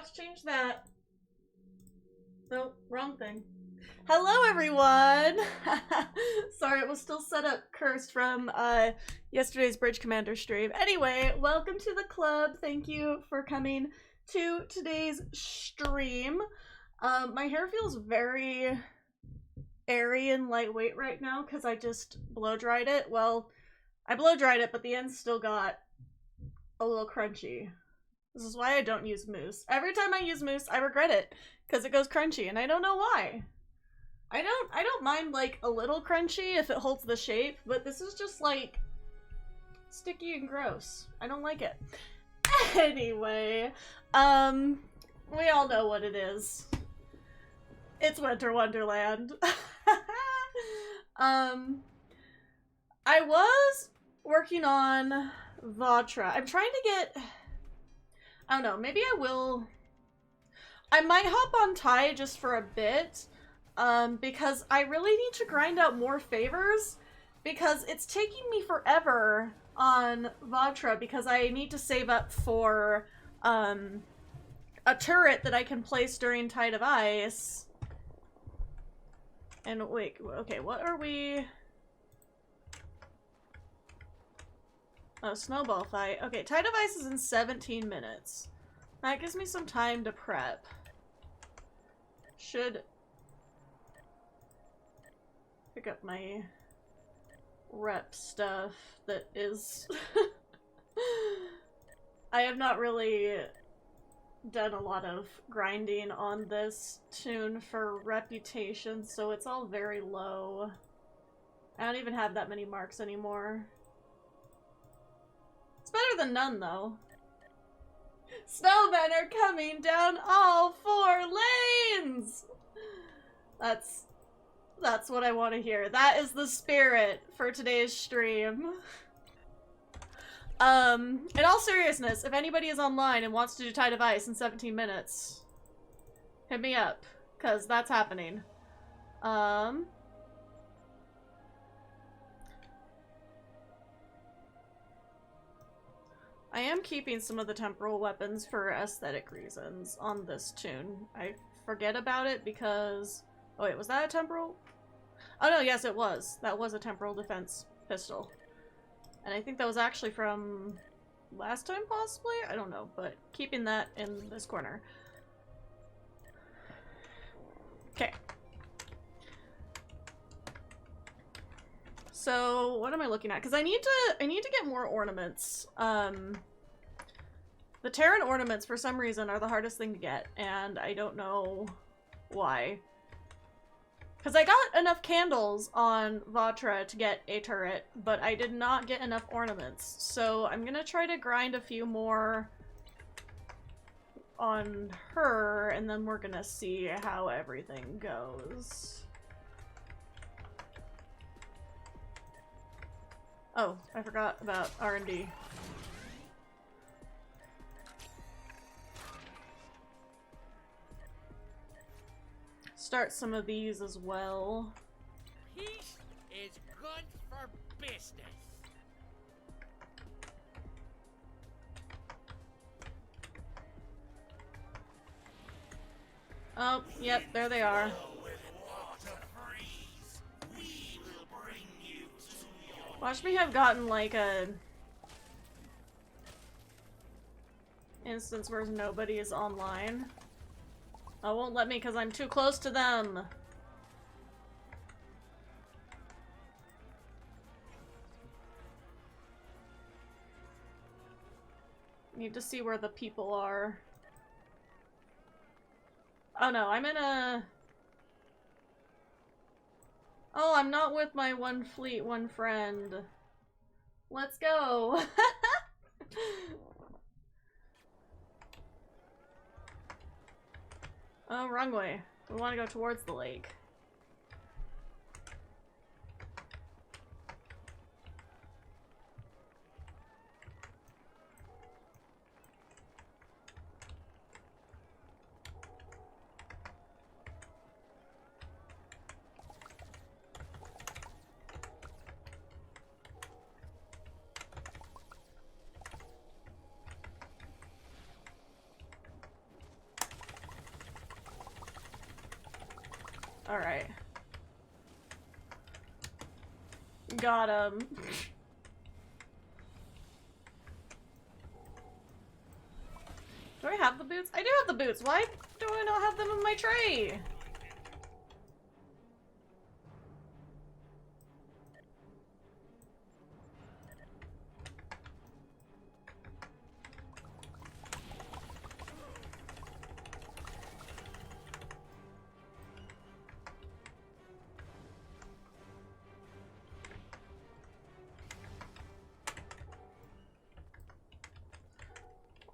forgot to change that. Nope, wrong thing. Hello, everyone! Sorry, it was still set up cursed from yesterday's Bridge Commander stream. Anyway, welcome to the club. Thank you for coming to today's stream. My hair feels very airy and lightweight right now because I just blow dried it. Well, I blow dried it, but the ends still got a little crunchy. This is why I don't use mousse. Every time I use mousse, I regret it because it goes crunchy, and I don't know why. I don't mind like a little crunchy if it holds the shape, but this is just like sticky and gross. I don't like it. Anyway, we all know what it is. It's Winter Wonderland. I was working on Vatra. I'm trying to get, I don't know, maybe I will, I might hop on Ty just for a bit, because I really need to grind out more favors, because it's taking me forever on Vatra, because I need to save up for, a turret that I can place during Tide of Ice. And wait, okay, what are we? Oh, snowball fight. Okay, Tide of Ice is in 17 minutes. That gives me some time to prep. Should pick up my rep stuff that is... I have not really done a lot of grinding on this tune for reputation, so it's all very low. I don't even have that many marks anymore. It's better than none, though. Snowmen are coming down all 4 lanes! That's what I want to hear. That is the spirit for today's stream. In all seriousness, if anybody is online and wants to do Tide of Ice in 17 minutes, hit me up, because that's happening. I am keeping some of the temporal weapons for aesthetic reasons on this tune. I forget about it because... Oh wait, was that a temporal? Oh no, yes it was. That was a temporal defense pistol. And I think that was actually from last time, possibly? I don't know, but keeping that in this corner. Okay. So, what am I looking at? Because I need to get more ornaments. The Terran ornaments, for some reason, are the hardest thing to get, and I don't know why. Because I got enough candles on Vatra to get a turret, but I did not get enough ornaments. So I'm gonna try to grind a few more on her, and then we're gonna see how everything goes. Oh, I forgot about R&D. Start some of these as well. Peace is good for business. Oh, yep, there they are. Watch me have gotten like a instance where nobody is online. Oh, won't let me because I'm too close to them. Need to see where the people are. Oh no, I'm in a... Oh, I'm not with my one fleet, one friend. Let's go. Oh, wrong way. We want to go towards the lake. Alright. Got him. Do I have the boots? I do have the boots. Why do I not have them in my tray?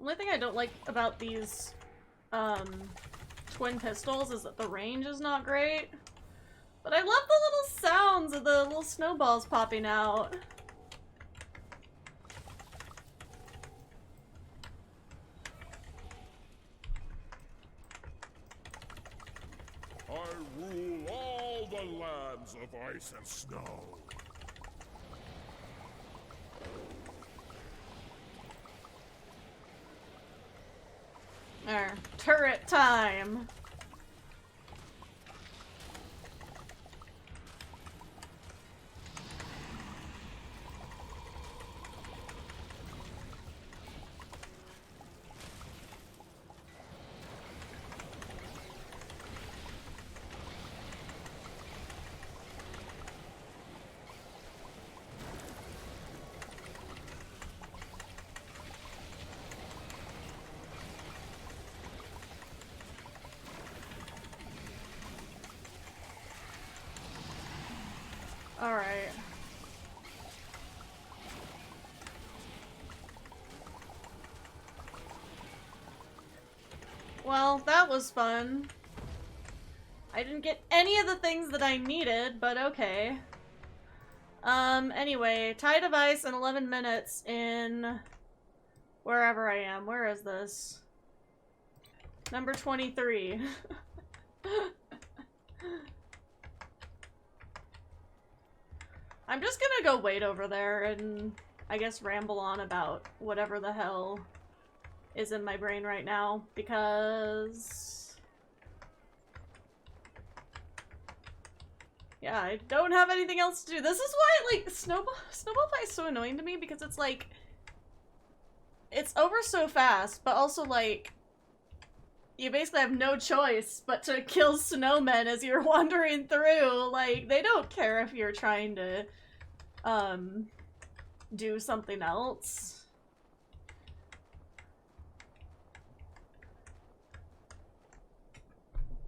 Only thing I don't like about these twin pistols is that the range is not great. But I love the little sounds of the little snowballs popping out. I rule all the lands of ice and snow. There. Turret time! Alright. Well, that was fun. I didn't get any of the things that I needed, but okay. Anyway, Tide of Ice in 11 minutes in wherever I am. Where is this? Number 23. I'm just gonna go wait over there and I guess ramble on about whatever the hell is in my brain right now, because yeah, I don't have anything else to do. This is why, like, Snowball Fight is so annoying to me, because it's like, it's over so fast, but also like, you basically have no choice but to kill snowmen as you're wandering through. Like, they don't care if you're trying to do something else.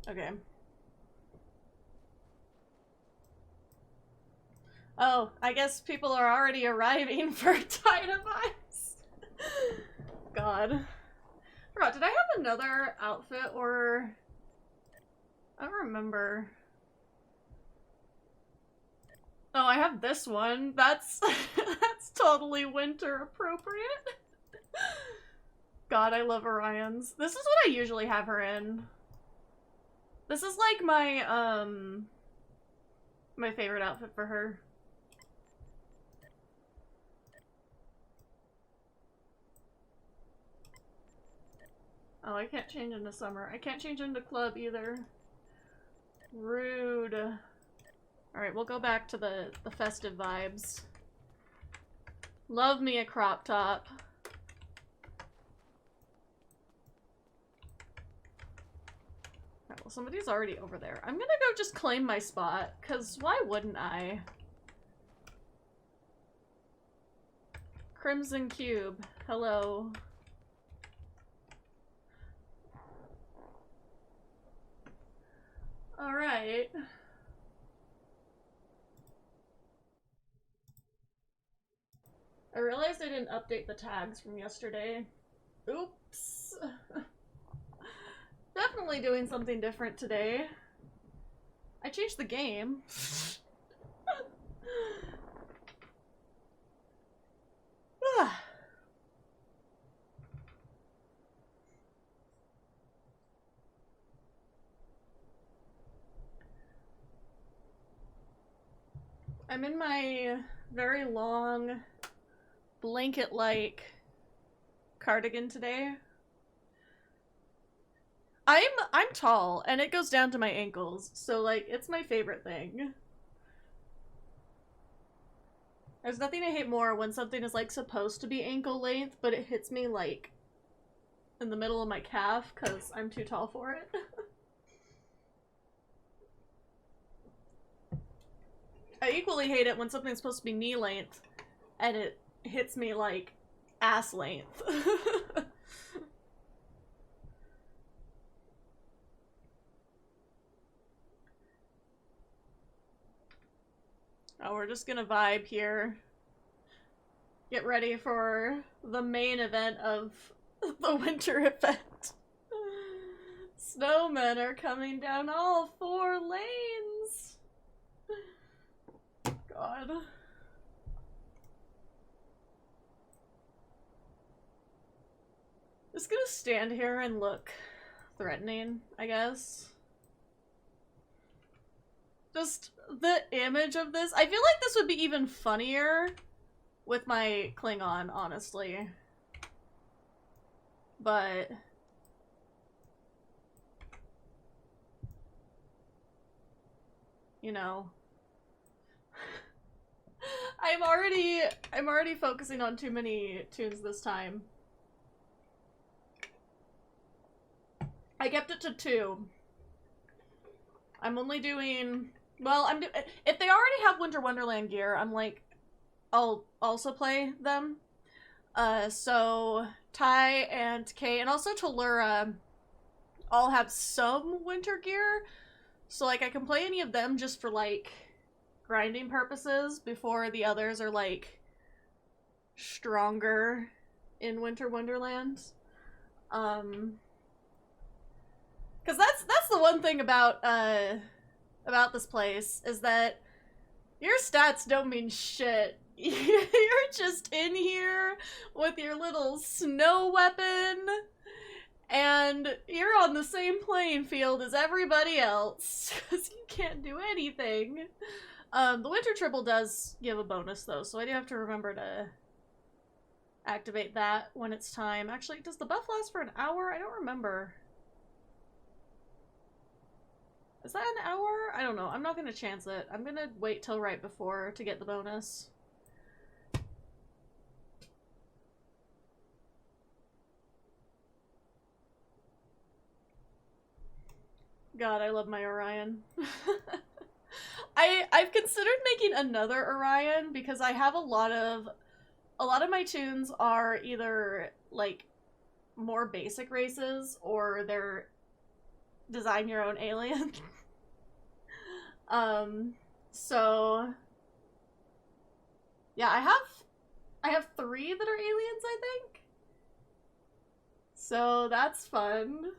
Okay. Oh, I guess people are already arriving for Tide of Ice. God. Forgot, did I have another outfit, or... I don't remember. Oh, I have this one. That's that's totally winter appropriate. God, I love Orion's. This is what I usually have her in. This is like my my favorite outfit for her. Oh, I can't change into summer. I can't change into club either. Rude. Alright, we'll go back to the festive vibes. Love me a crop top. Alright, well, somebody's already over there. I'm gonna go just claim my spot, because why wouldn't I? Crimson Cube. Hello. Alright. I realized I didn't update the tags from yesterday. Oops. Definitely doing something different today. I changed the game. I'm in my very long blanket-like cardigan today. I'm tall, and it goes down to my ankles, so, like, it's my favorite thing. There's nothing I hate more when something is, like, supposed to be ankle length, but it hits me, like, in the middle of my calf, because I'm too tall for it. I equally hate it when something's supposed to be knee length, and it hits me, like, ass length. Oh, we're just gonna vibe here. Get ready for the main event of the winter event. Snowmen are coming down all 4 lanes. God. Just gonna stand here and look threatening, I guess. Just the image of this. I feel like this would be even funnier with my Klingon, honestly. But you know, I'm already focusing on too many tunes this time. I kept it to 2. I'm only doing, well, if they already have Winter Wonderland gear, I'm like, I'll also play them. So Ty and Kay and also Tellura all have some winter gear. So, like, I can play any of them just for, like, grinding purposes before the others are, like, stronger in Winter Wonderland. Because that's the one thing about this place, is that your stats don't mean shit. You're just in here with your little snow weapon, and you're on the same playing field as everybody else, because you can't do anything. The winter triple does give a bonus, though, so I do have to remember to activate that when it's time. Actually, does the buff last for an hour? I don't remember. Is that an hour? I don't know. I'm not gonna chance it. I'm gonna wait till right before to get the bonus. God, I love my Orion. I've considered making another Orion because I have a lot of my tunes are either like more basic races or they're design your own alien. So yeah, I have 3 that are aliens, I think. So that's fun.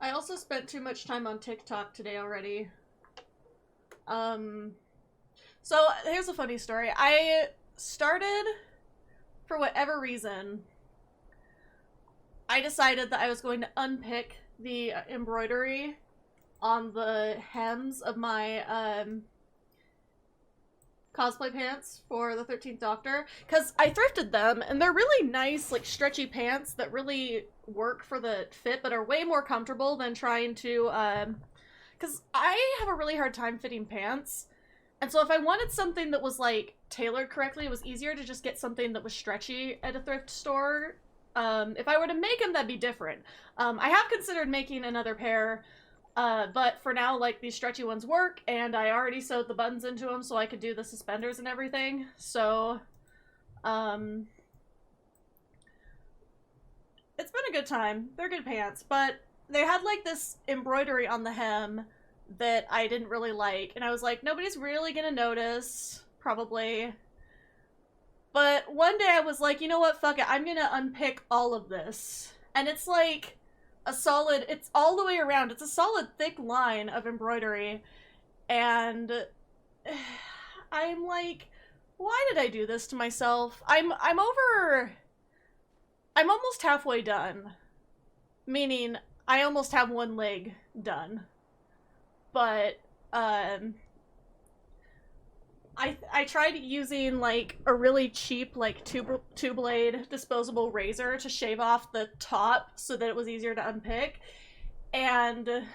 I also spent too much time on TikTok today already. So here's a funny story. I started, for whatever reason, I decided that I was going to unpick the embroidery on the hems of my cosplay pants for the 13th Doctor, because I thrifted them, and they're really nice, like, stretchy pants that really work for the fit, but are way more comfortable than trying to, because I have a really hard time fitting pants, and so if I wanted something that was, like, tailored correctly, it was easier to just get something that was stretchy at a thrift store. If I were to make them, that'd be different. I have considered making another pair, but for now, like, these stretchy ones work, and I already sewed the buttons into them so I could do the suspenders and everything, so, it's been a good time. They're good pants, but they had, like, this embroidery on the hem that I didn't really like, and I was like, nobody's really gonna notice, probably. But one day I was like, you know what, fuck it, I'm gonna unpick all of this. And it's like a solid, it's all the way around, it's a solid thick line of embroidery, and I'm like, why did I do this to myself? I'm almost halfway done. Meaning, I almost have one leg done. But, I tried using like a really cheap like two blade disposable razor to shave off the top so that it was easier to unpick, and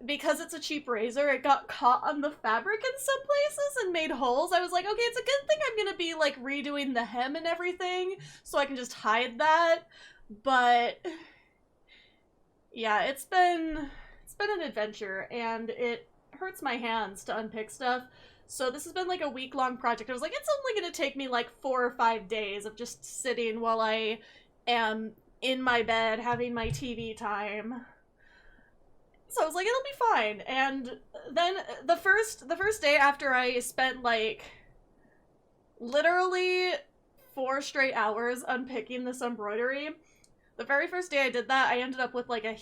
because it's a cheap razor, it got caught on the fabric in some places and made holes. I was like, okay, it's a good thing I'm gonna be like redoing the hem and everything so I can just hide that. But yeah, it's been an adventure, and it hurts my hands to unpick stuff. So this has been like a week-long project. I was like, it's only gonna take me like 4 or 5 days of just sitting while I am in my bed having my TV time. So I was like, it'll be fine. And then the first day after I spent like literally 4 straight hours unpicking this embroidery, the very first day I did that, I ended up with like a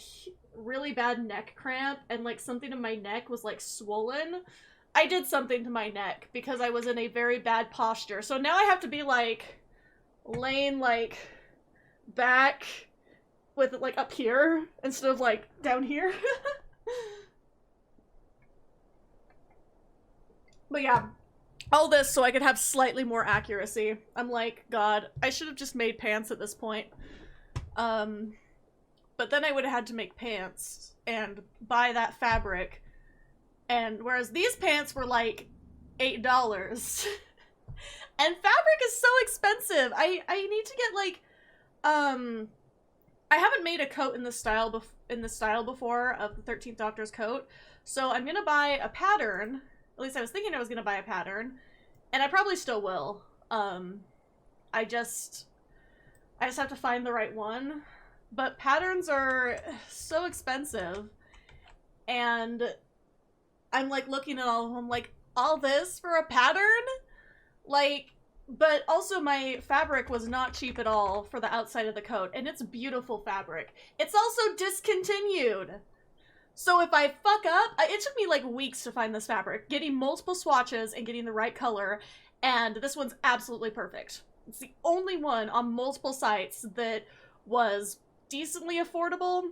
really bad neck cramp, and like something in my neck was like swollen. I did something to my neck because I was in a very bad posture. So now I have to be like laying like back with it like up here instead of like down here. But yeah, all this so I could have slightly more accuracy. I'm like, God, I should have just made pants at this point. But then I would have had to make pants and buy that fabric. And whereas these pants were like $8. And fabric is so expensive. I need to get like, I haven't made a coat in this style before of the 13th Doctor's coat. So I'm gonna buy a pattern. At least I was thinking I was gonna buy a pattern. And I probably still will. I just have to find the right one. But patterns are so expensive. And I'm like looking at all of them like, all this for a pattern? Like, but also my fabric was not cheap at all for the outside of the coat, and it's beautiful fabric. It's also discontinued. So if I fuck up, it took me like weeks to find this fabric, getting multiple swatches and getting the right color, and this one's absolutely perfect. It's the only one on multiple sites that was decently affordable,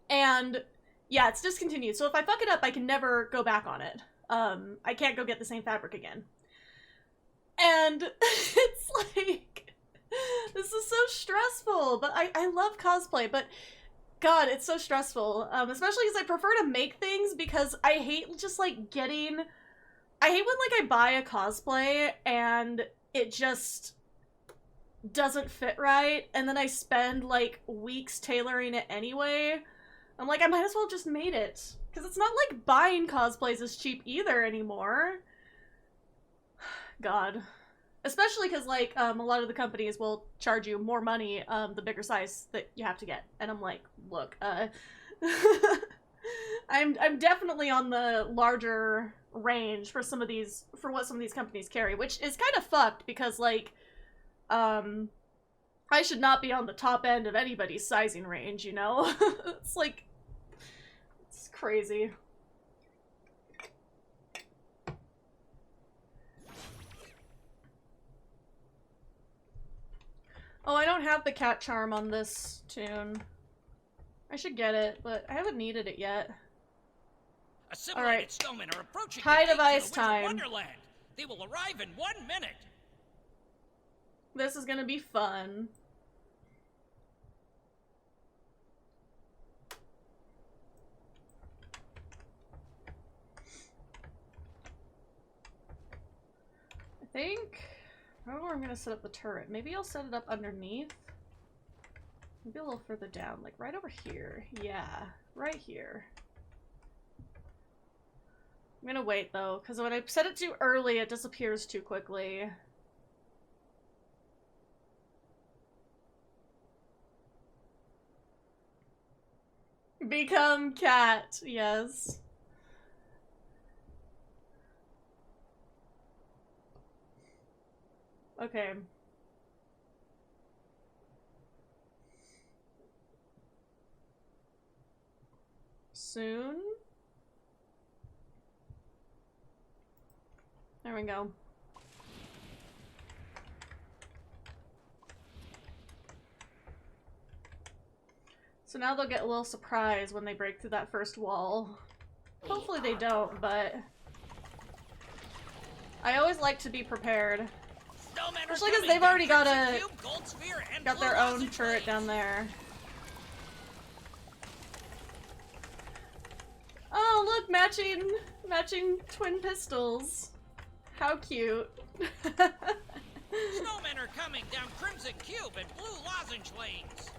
and yeah, it's discontinued. So if I fuck it up, I can never go back on it. I can't go get the same fabric again. And it's like, this is so stressful, but I love cosplay, but God, it's so stressful, especially because I prefer to make things, because I hate just like getting, I hate when like I buy a cosplay and it just doesn't fit right, and then I spend like weeks tailoring it anyway. I'm like, I might as well just made it, because it's not like buying cosplays is cheap either anymore. God. Especially because, like, a lot of the companies will charge you more money, the bigger size that you have to get. And I'm like, look, I'm definitely on the larger range for some of these, for what some of these companies carry, which is kind of fucked because, like, I should not be on the top end of anybody's sizing range, you know? It's like, it's crazy. Oh, I don't have the cat charm on this tune. I should get it, but I haven't needed it yet. Assimilated snowmen are approaching Tide the of gates Ice of the Winter time. Wonderland. They will arrive in 1 minute. This is gonna be fun. I think, I don't know where I'm gonna set up the turret. Maybe I'll set it up underneath. Maybe a little further down, like right over here. Yeah, right here. I'm gonna wait though, because when I set it too early, it disappears too quickly. Become cat, yes. Okay. Soon? There we go. So now they'll get a little surprise when they break through that first wall. Hopefully they don't, but I always like to be prepared. Snowmen Especially because they've already got their own turret turret down there. Oh, look, matching twin pistols. How cute. Snowmen are coming down Crimson Cube and Blue Lozenge lanes.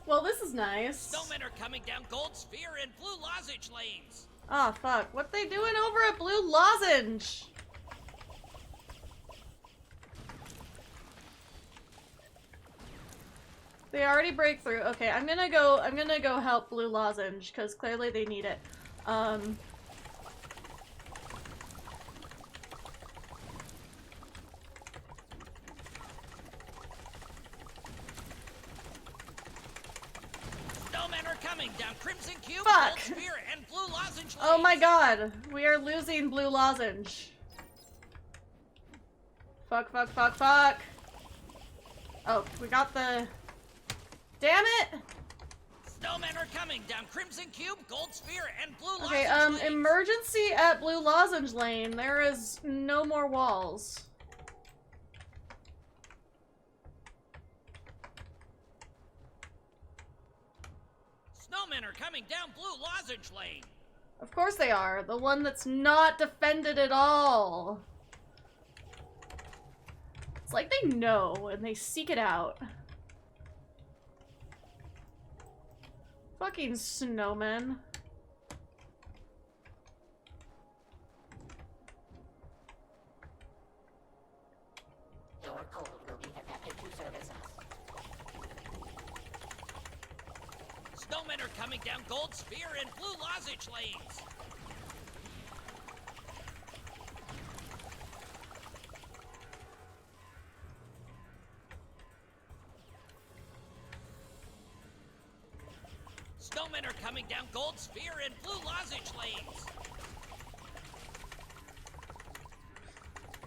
Well, this is nice. Snowmen are coming down Gold Sphere and Blue Lozenge lanes. Oh, fuck. What they doing over at Blue Lozenge? They already break through. Okay, I'm gonna go help Blue Lozenge, because clearly they need it. Snowmen are coming down Crimson Cube, Fuck. Gold Sphere, and Blue Lozenge lanes. Oh my god, we are losing Blue Lozenge. Fuck, fuck, fuck, fuck. Oh, we got the... Damn it! Snowmen are coming down Crimson Cube, Gold Sphere, and Blue Okay, Lozenge lanes. emergency at Blue Lozenge Lane. There is no more walls. Snowmen are coming down Blue Lozenge lane. Of course they are. The one that's not defended at all. It's like they know and they seek it out. Fucking snowmen. Your code will be adapted to service us. Snowmen are coming down Gold Sphere and Blue Lozenge lanes. Snowmen are coming down Gold Sphere and Blue Lozenge lanes.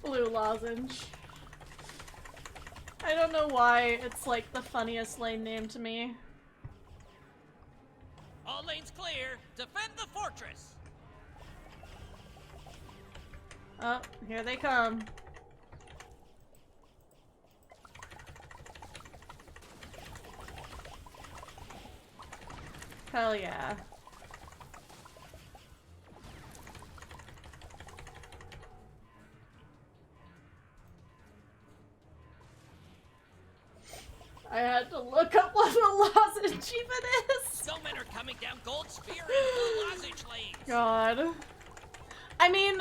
Blue Lozenge. I don't know why it's like the funniest lane name to me. All lanes clear. Defend the fortress. Oh, here they come. Hell yeah. I had to look up what a lozenge even is. Snowmen are coming down Gold Sphere and Blue Lozenge lanes. God. I mean,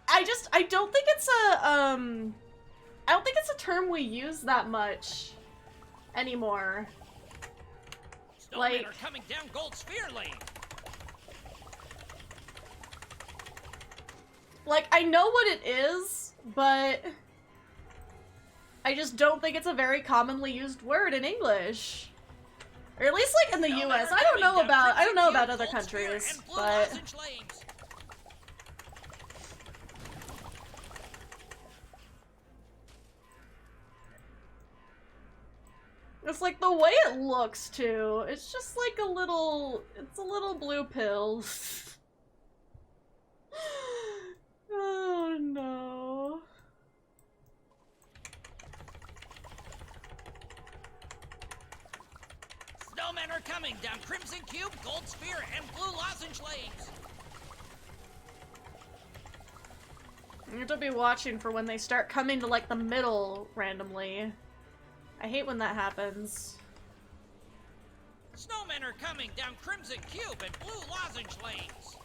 I don't think it's a term we use that much anymore. Snowmen Like- are coming down Gold Sphere lane. Like, I know what it is, but I just don't think it's a very commonly used word in English. Or at least like in the Snowmen US. are I don't coming know down about Crimson Cube, other Gold Sphere, countries, and Blue but Lozenge lanes. it's like the way it looks too. It's just like a little blue pill. Oh no. Snowmen are coming down Crimson Cube, Gold Sphere, and Blue Lozenge lanes. You have to be watching for when they start coming to like the middle randomly. I hate when that happens. Snowmen are coming down Crimson Cube and Blue Lozenge lanes.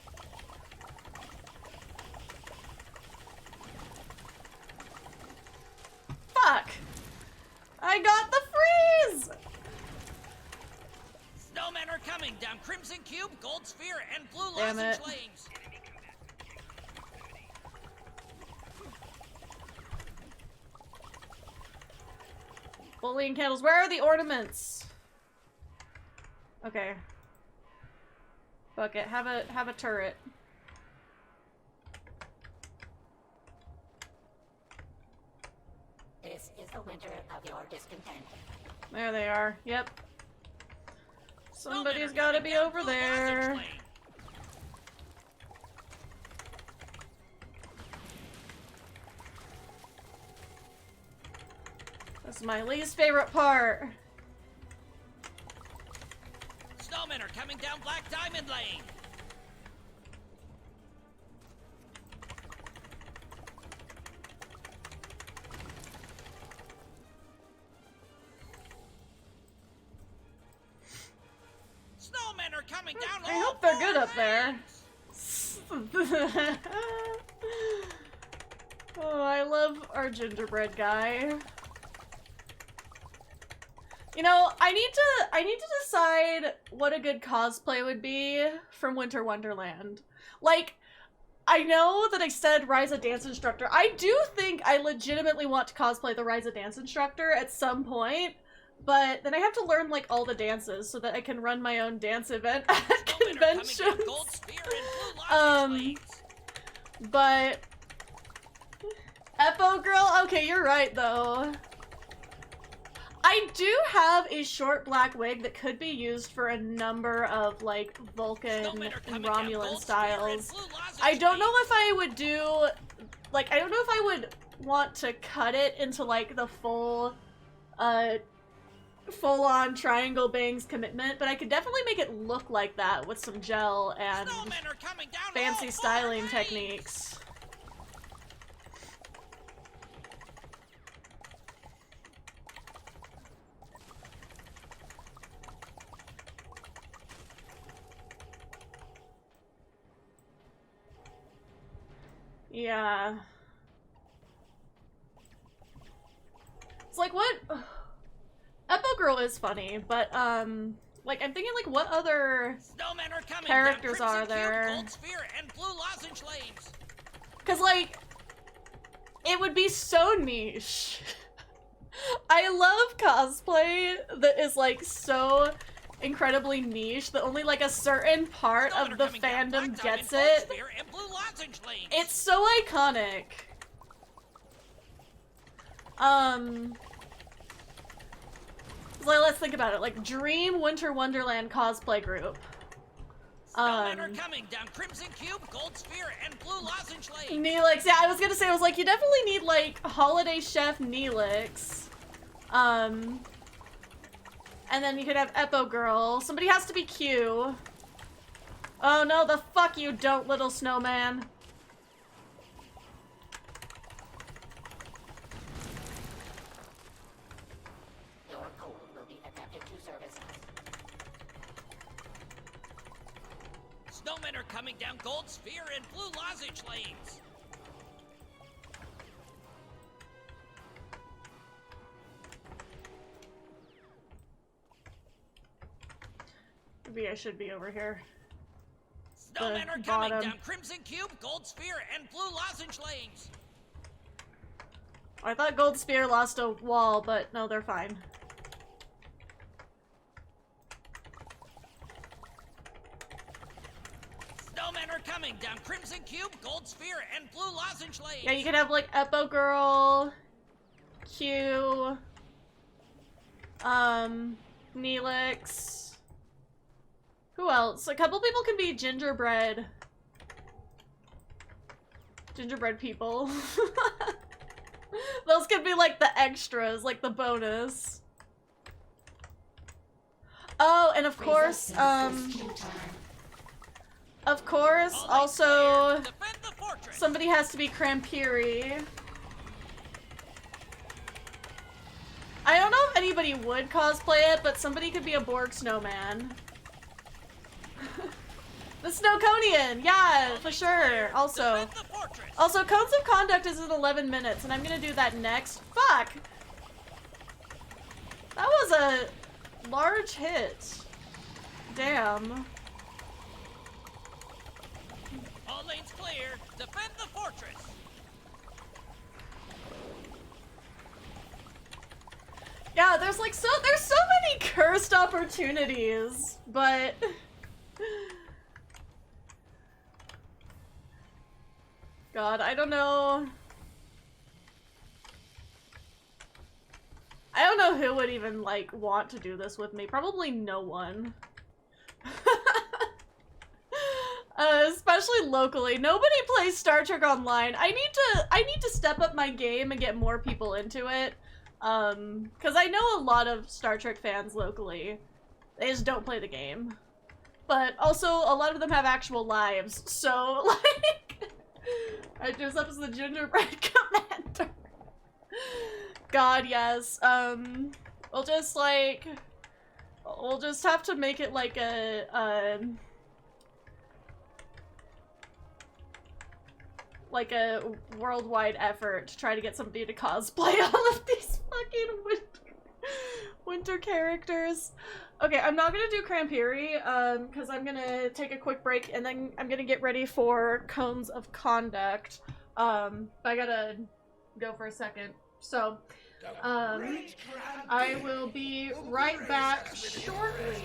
Fuck! I got the freeze! Snowmen are coming down Crimson Cube, Gold Sphere, and Blue Damn Lozenge it. lanes. Bullying candles. Where are the ornaments? Okay. Fuck it. Have a turret. An This is the winter of your discontent. There they are. Yep. Somebody's Snowmen are gotta coming be down over Blue there. Lozenge Lane. This is my least favorite part. Snowmen are coming down Black Diamond Lane. Snowmen are coming down I all hope they're four good up there. lanes. Oh, I love our gingerbread guy. You know, I need to decide what a good cosplay would be from Winter Wonderland. Like, I know that I said Ryza Dance Instructor. I do think I legitimately want to cosplay the Ryza Dance Instructor at some point, but then I have to learn, like, all the dances so that I can run my own dance event at Snowmen are coming down conventions. Gold Spear and Blue Lozenge Lanes. But... Epo Girl? Okay, you're right, though. I do have a short black wig that could be used for a number of, like, Vulcan Snowmen are and coming down Romulan Gold Spear and styles. Blue Lozenge I don't know Lanes. if I would do... Like, I don't know if I would want to cut it into, like, the full-on triangle bangs commitment, but I could definitely make it look like that with some gel and Snowmen are coming down fancy all four styling lanes. techniques. Yeah. It's like, what? Epo Girl is funny, but, like, I'm thinking, like, what other Snowmen are coming characters down are Crimson there? Cube, Gold Sphere, and Blue Lozenge Lanes. Because, like, it would be so niche. I love cosplay that is, like, so incredibly niche that only, like, a certain part Snowmen are of the coming down Black fandom Diamond, gets Gold it. Sphere, and Blue Lozenge Lanes. It's so iconic. Like, let's think about it. Like, Dream Winter Wonderland cosplay group. Snowmen are coming down Crimson Cube, Gold Sphere, and Blue Lozenge Lanes. Neelix. Yeah, I was gonna say, I was like, you definitely need, like, Holiday Chef Neelix. And then you could have Epo Girl. Somebody has to be Q. Oh no, the fuck you don't, little snowman. Your code will be adapted to service. Snowmen are coming down Gold Sphere and Blue Lozenge Lanes. Maybe I should be over here. Snowmen The are coming bottom. down Crimson Cube, Gold Sphere, and Blue Lozenge Lanes. I thought Gold Spear lost a wall, but no, they're fine. Snowmen are coming down Crimson Cube, Gold Sphere, and Blue Lozenge Lanes. Yeah, you could have, like, Epo Girl, Q, Neelix. Who else? A couple people can be gingerbread people. Those could be, like, the extras, like, the bonus. Oh, and of course, also, Defend the fortress. somebody has to be Crampiri. I don't know if anybody would cosplay it, but somebody could be a Borg snowman. The Snowconian! Yeah, for sure. Also, Defend the fortress. Codes of Conduct is in 11 minutes, and I'm gonna do that next. Fuck! That was a large hit. Damn. All lanes clear. Defend the fortress. Yeah, there's so many cursed opportunities, but God, I don't know. I don't know who would even, like, want to do this with me. Probably no one. Especially locally. Nobody plays Star Trek Online. I need to step up my game and get more people into it. Because I know a lot of Star Trek fans locally. They just don't play the game. But also, a lot of them have actual lives, so, like... I dress up as the gingerbread commander. God, yes. We'll just, like... We'll just have to make it like a worldwide effort to try to get somebody to cosplay all of these fucking winter characters. Okay, I'm not gonna do Crampiri, because I'm gonna take a quick break and then I'm gonna get ready for Cones of Conduct. But I gotta go for a second. So, I will be right back shortly.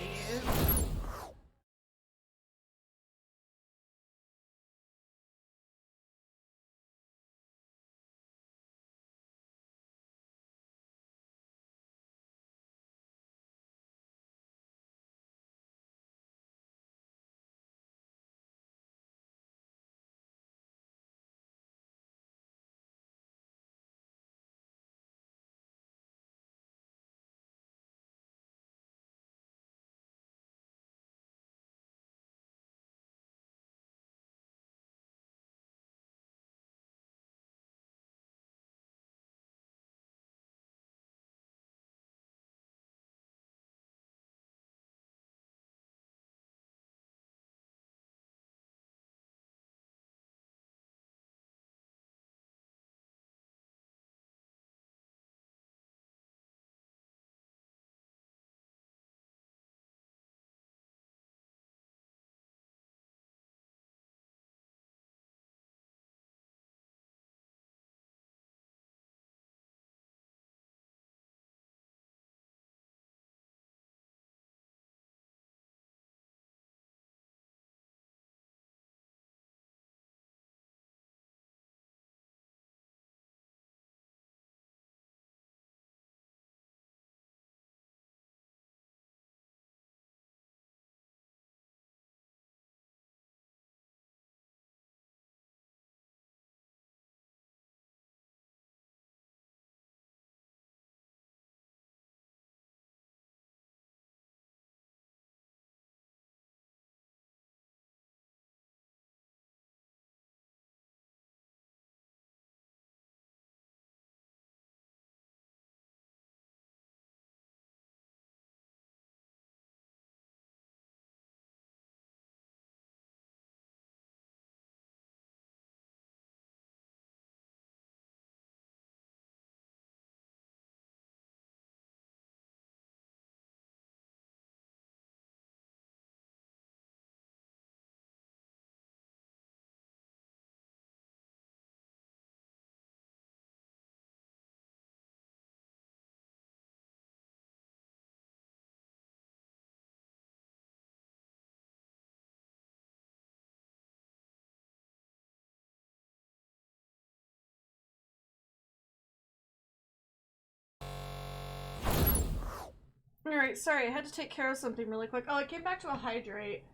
Alright, sorry, I had to take care of something really quick. Oh, I came back to a hydrate.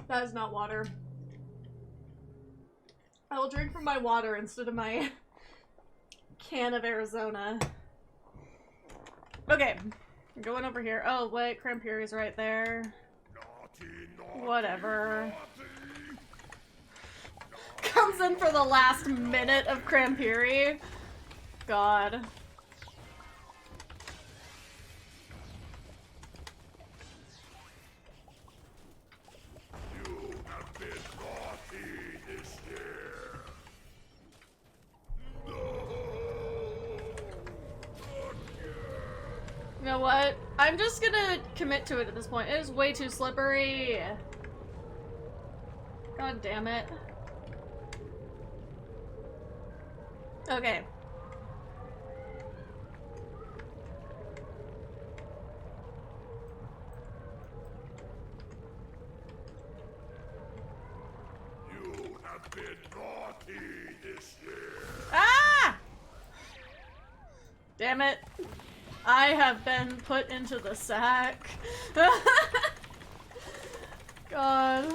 That is not water. I will drink from my water instead of my can of Arizona. Okay, I'm going over here. Oh, wait, Crampiri's right there. Whatever. Comes in for the last minute of Crampiri. God. You know what? I'm just gonna commit to it at this point. It is way too slippery. God damn it. Okay. You have been naughty this year. Ah! Damn it. I have been put into the sack. God.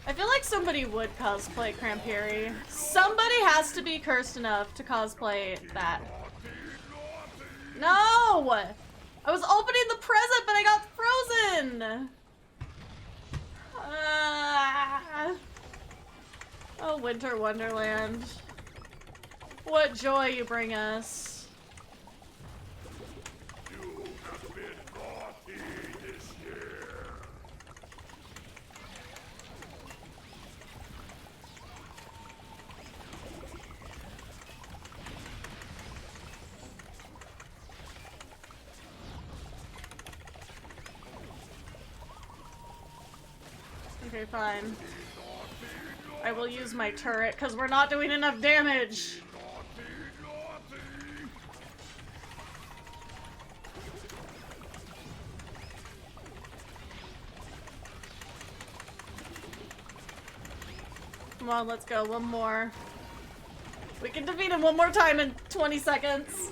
I feel like somebody would cosplay Crampieri. Somebody has to be cursed enough to cosplay that. No! I was opening the present, but I got frozen! Oh, Winter Wonderland. What joy you bring us. You have been naughty this year. Okay, fine. I will use my turret, because we're not doing enough damage! Come on, let's go. One more. We can defeat him one more time in 20 seconds.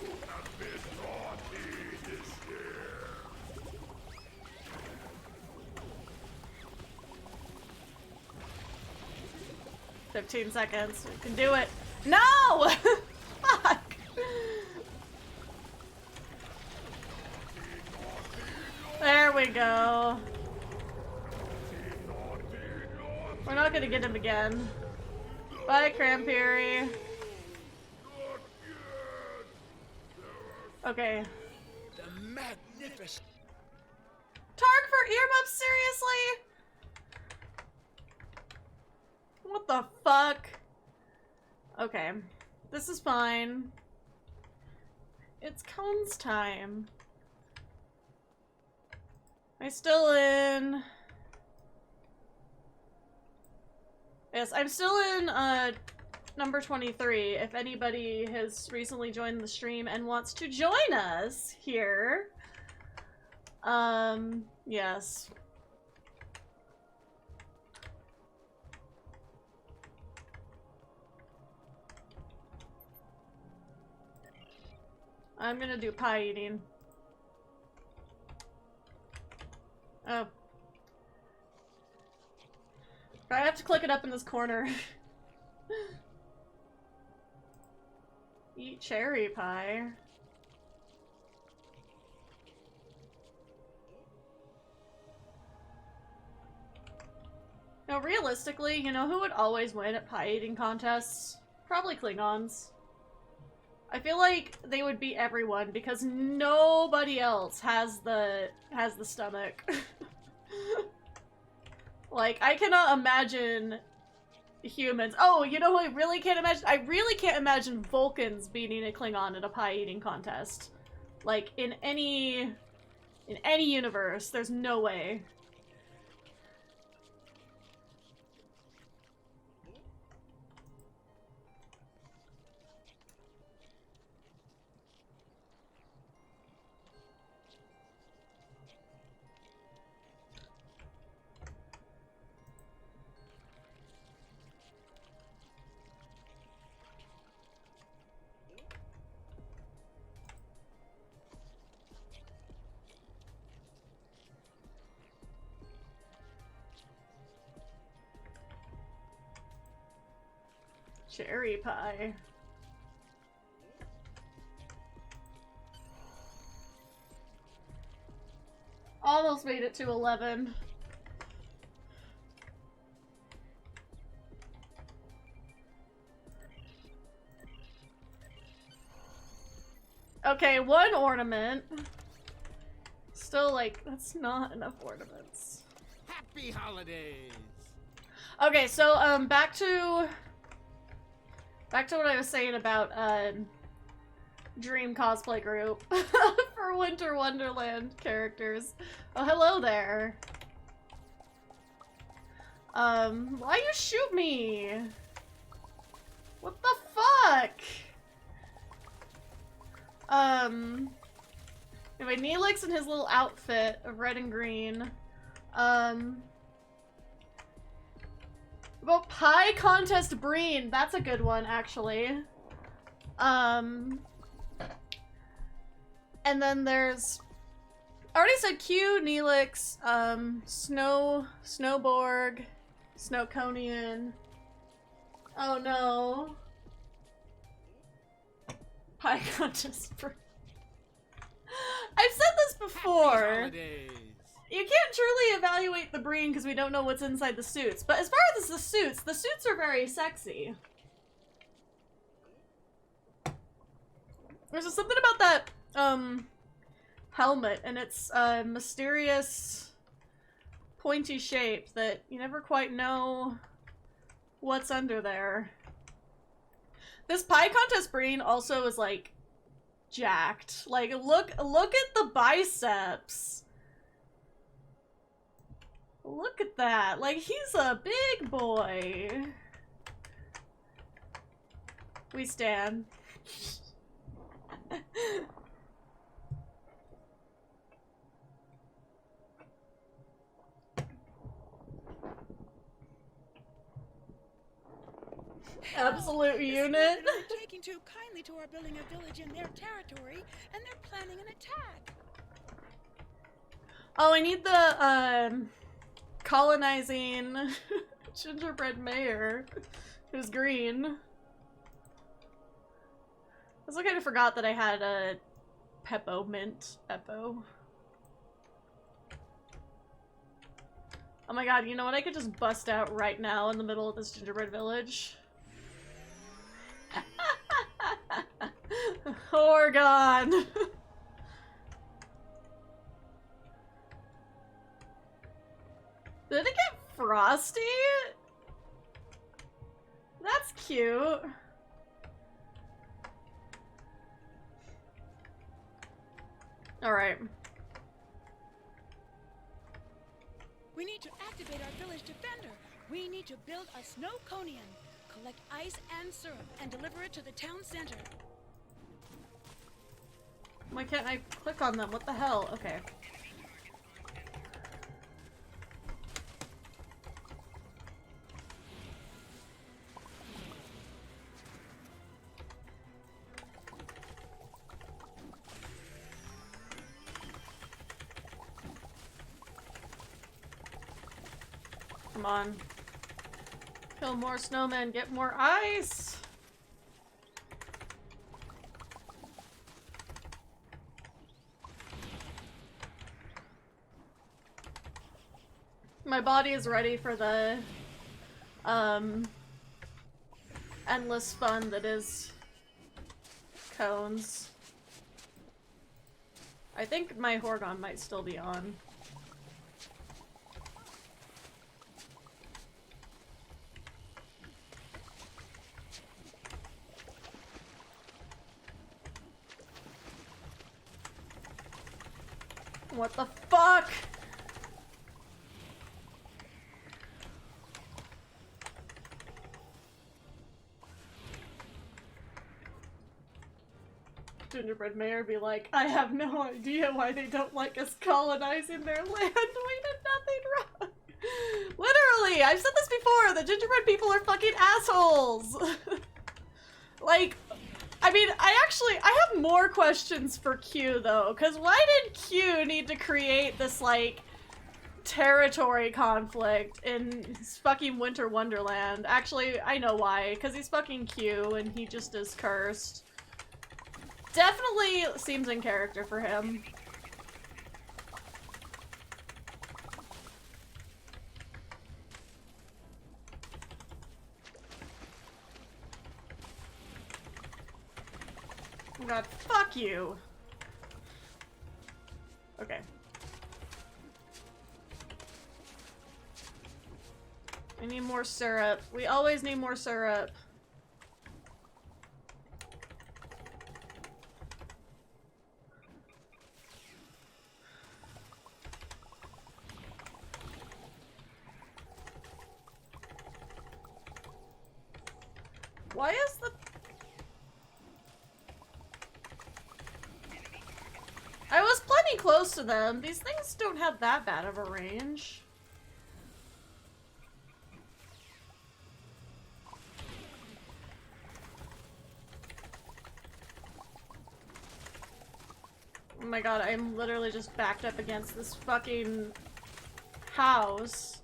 15 seconds. We can do it. No! Fuck! There we go. We're not gonna get him again. Bye, Crampieri. Okay. The magnificent. Targ for earmuffs, seriously? What the fuck? Okay. This is fine. It's cones time. Am I still in? Yes, I'm still in, number 23, if anybody has recently joined the stream and wants to join us here. Yes. I'm gonna do pie eating. Oh. I have to click it up in this corner. Eat cherry pie. Now, realistically, you know who would always win at pie eating contests? Probably Klingons. I feel like they would beat everyone because nobody else has the stomach. Like, I cannot imagine humans. Oh, you know who I really can't imagine? I really can't imagine Vulcans beating a Klingon at a pie eating contest. Like, in any universe, there's no way. Cherry pie. Almost made it to 11. Okay, one ornament. Still, like, that's not enough ornaments. Happy holidays. Okay, so, back to what I was saying about, Dream Cosplay Group for Winter Wonderland characters. Oh, hello there. Why you shoot me? What the fuck? Anyway, Neelix in his little outfit of red and green. About pie contest Breen. That's a good one, actually. And then there's... I already said Q, Neelix, Snowborg, Snowconian. Oh no. Pie contest Breen. I've said this before. You can't truly evaluate the Breen because we don't know what's inside the suits. But as far as the suits are very sexy. There's just something about that, helmet and its, mysterious, pointy shape that you never quite know what's under there. This pie contest Breen also is, like, jacked. Like, look at the biceps. Look at that. Like, he's a big boy. We stand. Absolute unit. They're taking too kindly to our building a village in their territory, and they're planning an attack. Oh, I need the, colonizing gingerbread mayor, who's green. I also kind of forgot that I had a Peppo mint. Peppo. Oh my god, you know what? I could just bust out right now in the middle of this gingerbread village. Oregon! Did it get frosty? That's cute. Alright. We need to activate our village defender. We need to build a snow conian, collect ice and syrup, and deliver it to the town center. Why can't I click on them? What the hell? Okay. Come on. Kill more snowmen, get more ice! My body is ready for the, endless fun that is cones. I think my Horgon might still be on. What the fuck? Gingerbread mayor be like, I have no idea why they don't like us colonizing their land. We did nothing wrong. Literally, I've said this before, the gingerbread people are fucking assholes. Like, I mean, I have more questions for Q though, because why did Q need to create this, like, territory conflict in his fucking Winter Wonderland? Actually, I know why, because he's fucking Q and he just is cursed. Definitely seems in character for him. Oh god, fuck you! Okay. I need more syrup. We always need more syrup. Why is the... I was plenty close to them. These things don't have that bad of a range. my god, I'm literally just backed up against this fucking house.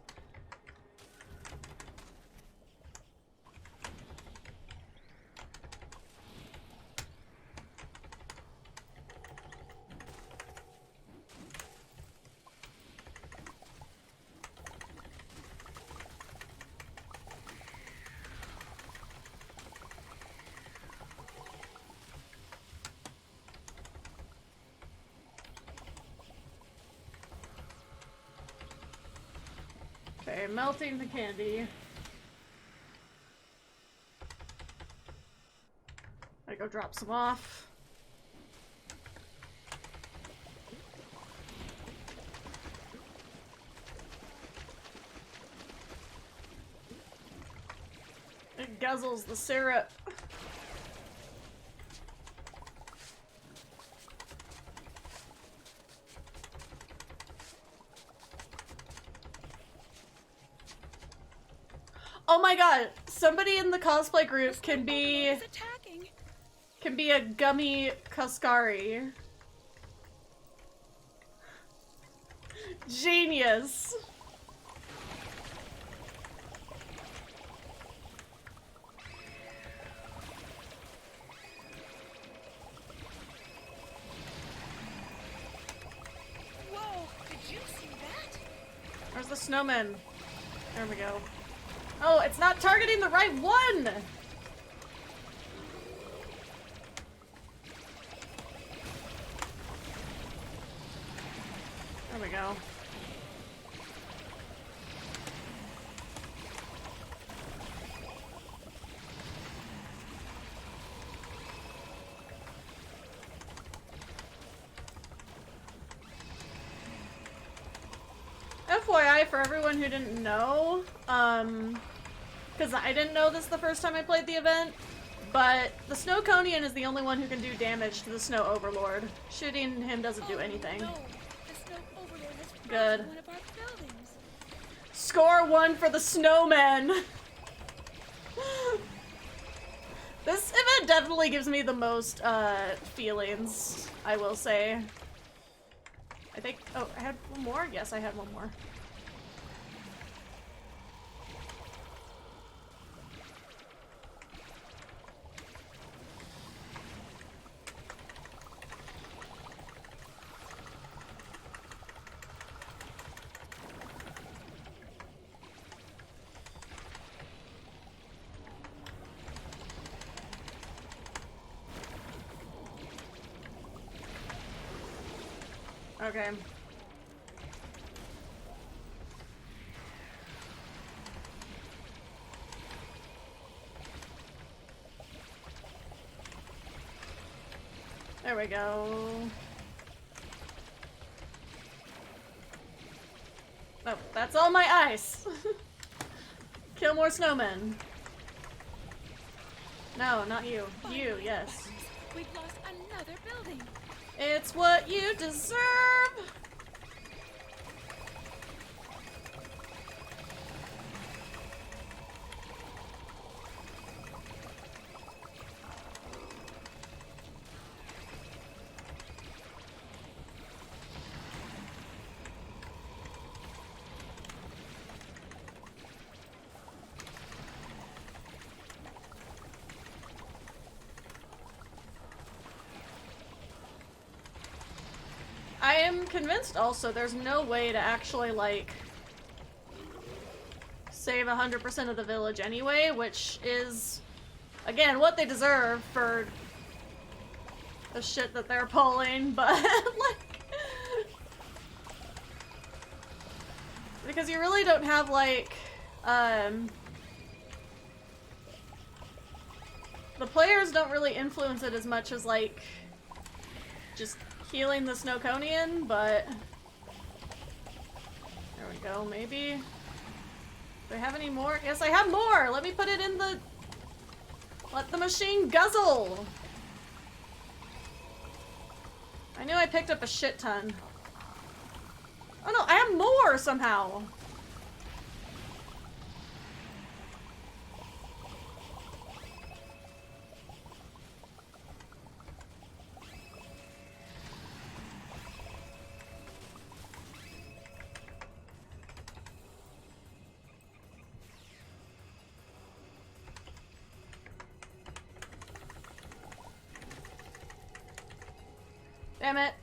Okay, melting the candy. I go drop some off. It guzzles the syrup. Oh my god, somebody in the cosplay group can be a Gummy Kaskari. Genius. Whoa, did you see that? Where's the snowman? There we go. Oh, it's not targeting the right one! There we go. FYI, for everyone who didn't know, because I didn't know this the first time I played the event, but the Snow Conian is the only one who can do damage to the Snow Overlord. Shooting him doesn't do anything. No. The Snow Overlord has Good. one of our buildings. Score 1 for the snowmen! This event definitely gives me the most, feelings, I will say. I think- oh, I had one more? Yes, I had one more. Okay. There we go. Oh, that's all my ice! Kill more snowmen. No, not you. You, yes. We've lost another building. It's what you deserve! I am convinced also there's no way to actually, like, save 100% of the village anyway, which is, again, what they deserve for the shit that they're pulling, but, like, because you really don't have, like, the players don't really influence it as much as, like, just healing the Snowconian, but there we go, maybe. Do I have any more? Yes, I have more! Let me put it in the... Let the machine guzzle! I knew I picked up a shit ton. Oh no, I have more somehow! Damn it.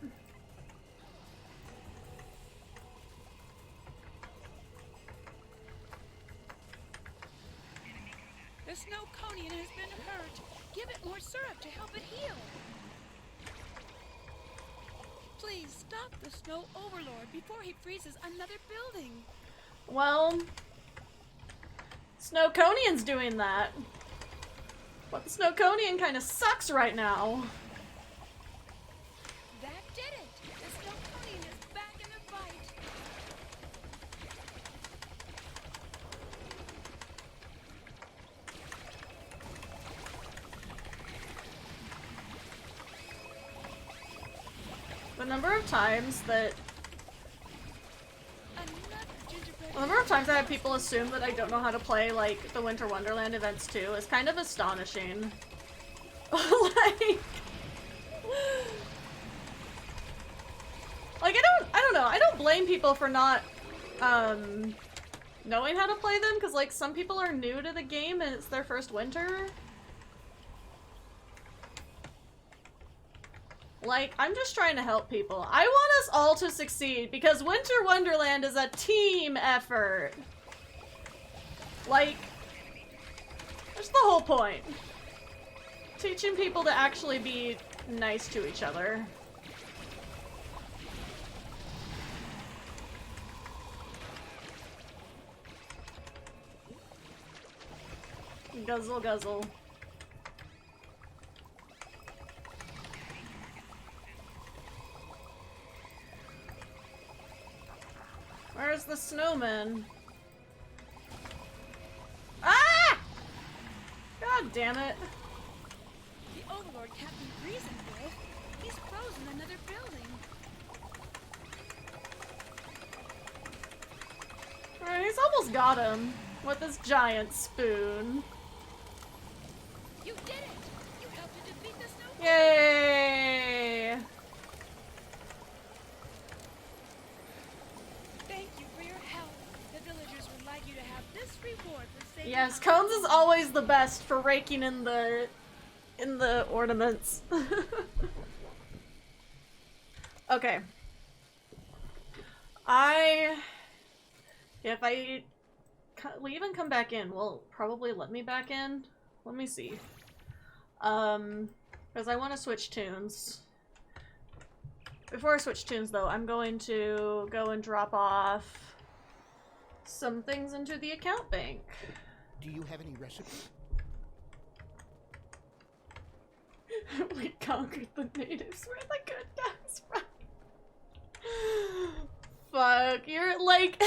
The Snowconian has been hurt. Give it more syrup to help it heal. Please stop the Snow Overlord before he freezes another building. Well, Snowconian's doing that. But the Snowconian kind of sucks right now. That did it. The Snowconian is back in the fight. The number of times that Another gingerbread. The number of times I have people assume that I don't know how to play, like, the Winter Wonderland events too is kind of astonishing. Like, I don't know, I don't blame people for not, knowing how to play them, because, like, some people are new to the game and it's their first winter. Like, I'm just trying to help people. I want us all to succeed because Winter Wonderland is a team effort. Like, that's the whole point. Teaching people to actually be nice to each other. Guzzle, guzzle. Where's the snowman? Ah! God damn it. The Overlord can't be reasoned with. He's frozen another building. Alright, he's almost got him with his giant spoon. You did it! You helped to defeat the Snow. Yay! Thank you for your help. The villagers would like you to have this reward for saving. Yes, Cones is always the best for raking in the ornaments. Okay. If I leave and come back in, will probably let me back in. Let me see. Because I want to switch tunes. Before I switch tunes, though, I'm going to go and drop off some things into the account bank. Do you have any recipes? We conquered the natives. We're the good guys, right? Fuck, you're like...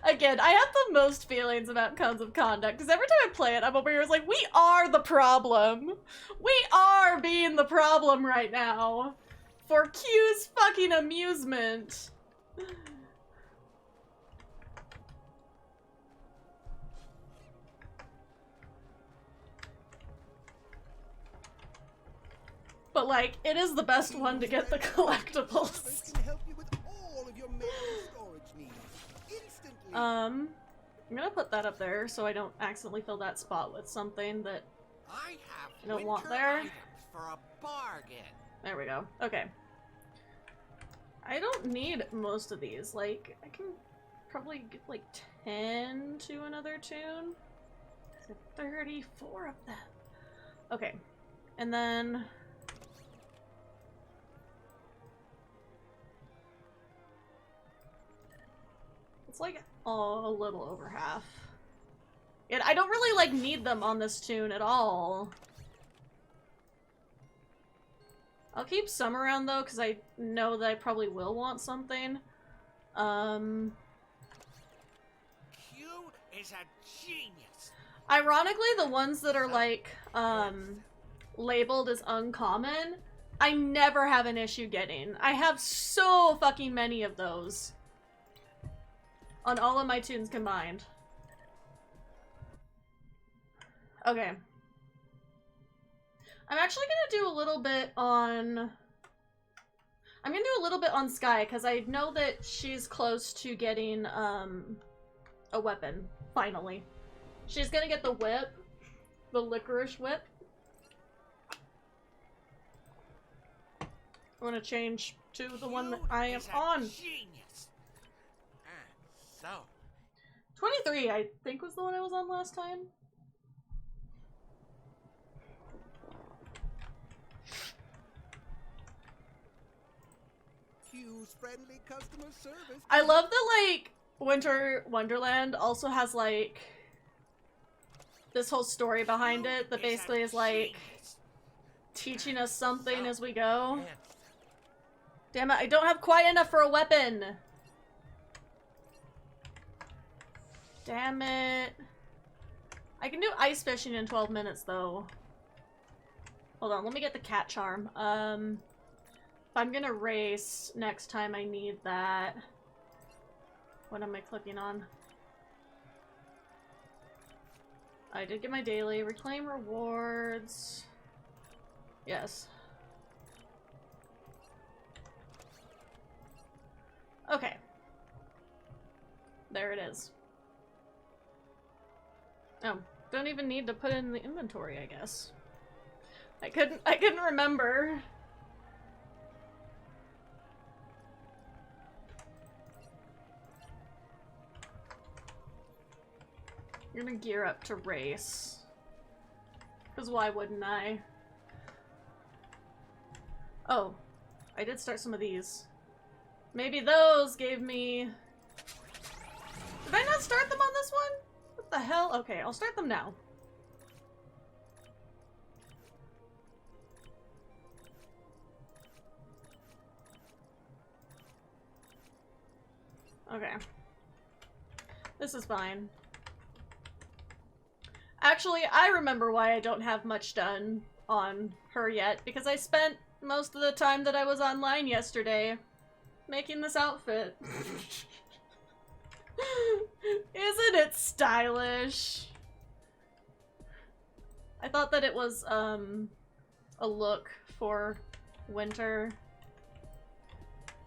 Again, I have the most feelings about Codes of Conduct, because every time I play it, I'm over here, it's like, we are the problem. We are being the problem right now. For Q's fucking amusement. But, like, it is the best one to get the collectibles. Can help you with all of your mail and storage needs instantly. I'm gonna put that up there so I don't accidentally fill that spot with something that I have I don't want winter there. items for a bargain. There we go. Okay. I don't need most of these. Like, I can probably get like 10 to another tune. 34 of them. Okay. And then... it's like a little over half. I don't really like need them on this tune at all. I'll keep some around though, because I know that I probably will want something. Q is a genius. Ironically, the ones that are like, labeled as uncommon, I never have an issue getting. I have so fucking many of those. On all of my tunes combined. Okay. I'm actually gonna do a little bit on... I'm gonna do a little bit on Sky, because I know that she's close to getting, a weapon, finally. She's gonna get the whip. The licorice whip. I want to change to the one that I am on. Genius. So, 23, I think, was the one I was on last time. Q's friendly customer service. I love that, like, Winter Wonderland also has, like, this whole story behind it that basically is, like, teaching us something as we go. Damn it, I don't have quite enough for a weapon! Damn it. I can do ice fishing in 12 minutes, though. Hold on, let me get the cat charm. If I'm gonna race next time, I need that. What am I clicking on? I did get my daily. Reclaim rewards. Yes. Okay. There it is. Oh, don't even need to put it in the inventory, I guess. I couldn't remember. I'm gonna gear up to race. Because why wouldn't I? Oh, I did start some of these. Maybe those gave me... Did I not start them on this one? What the hell? Okay, I'll start them now. Okay. This is fine. Actually, I remember why I don't have much done on her yet, because I spent most of the time that I was online yesterday making this outfit. Isn't it stylish? I thought that it was, a look for winter.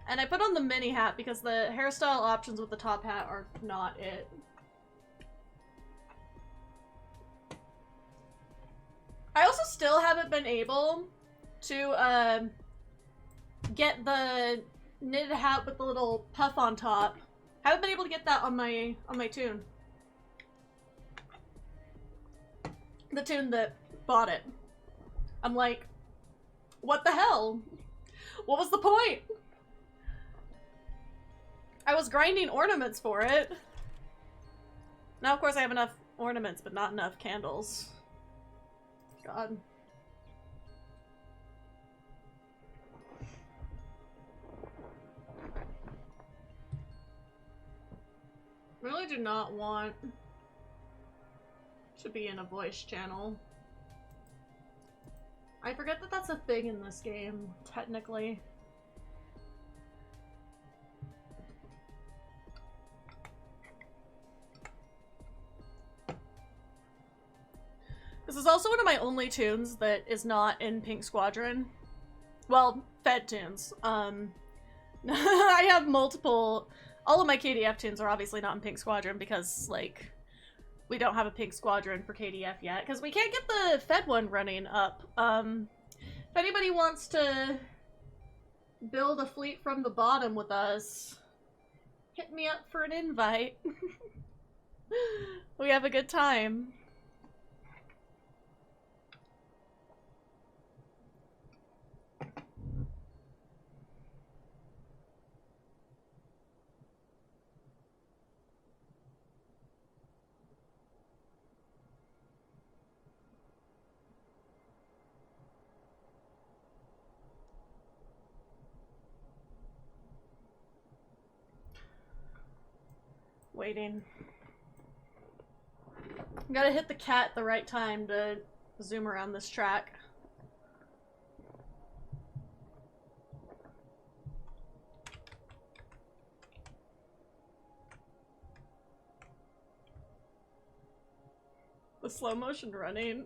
And I put on the mini hat because the hairstyle options with the top hat are not it. I also still haven't been able to, get the knitted hat with the little puff on top. Haven't been able to get that on my tune. The tune that bought it. I'm like, what the hell? What was the point? I was grinding ornaments for it. Now, of course, I have enough ornaments, but not enough candles. God. Really do not want to be in a voice channel. I forget that that's a thing in this game, technically. This is also one of my only tunes that is not in Pink Squadron. Well, Fed tunes. I have multiple... All of my KDF tunes are obviously not in Pink Squadron because, like, we don't have a Pink Squadron for KDF yet. Because we can't get the Fed one running up. If anybody wants to build a fleet from the bottom with us, hit me up for an invite. We have a good time. Waiting. Gotta hit the cat at the right time to zoom around this track. The slow motion running.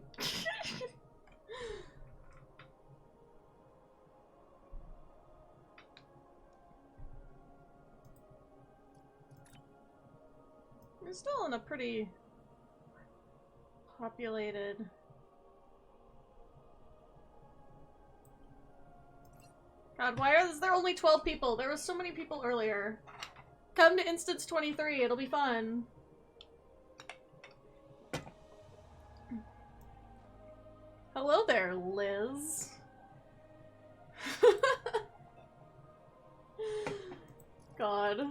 We're still in a pretty populated... God, why is there only 12 people? There was so many people earlier. Come to Instance 23, it'll be fun. Hello there, Liz. God.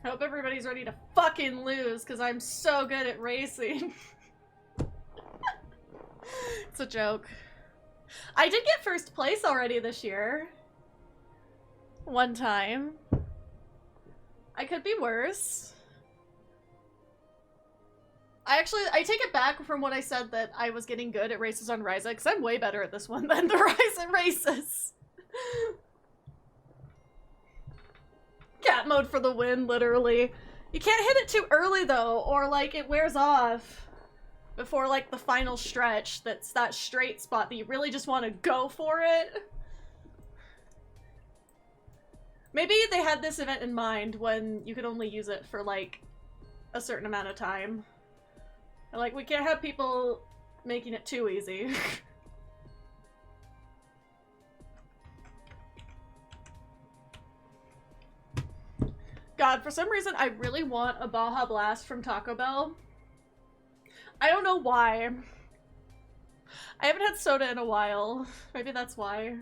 I hope everybody's ready to fucking lose, because I'm so good at racing. It's a joke. I did get first place already this year. One time. I could be worse. I take it back from what I said that I was getting good at races on Ryza, because I'm way better at this one than the Ryza races. Cat mode for the win, literally. You can't hit it too early though, or like it wears off before like the final stretch. That's that straight spot that you really just want to go for it. Maybe they had this event in mind when you could only use it for like a certain amount of time. Like, we can't have people making it too easy. God, for some reason, I really want a Baja Blast from Taco Bell. I don't know why. I haven't had soda in a while. Maybe that's why.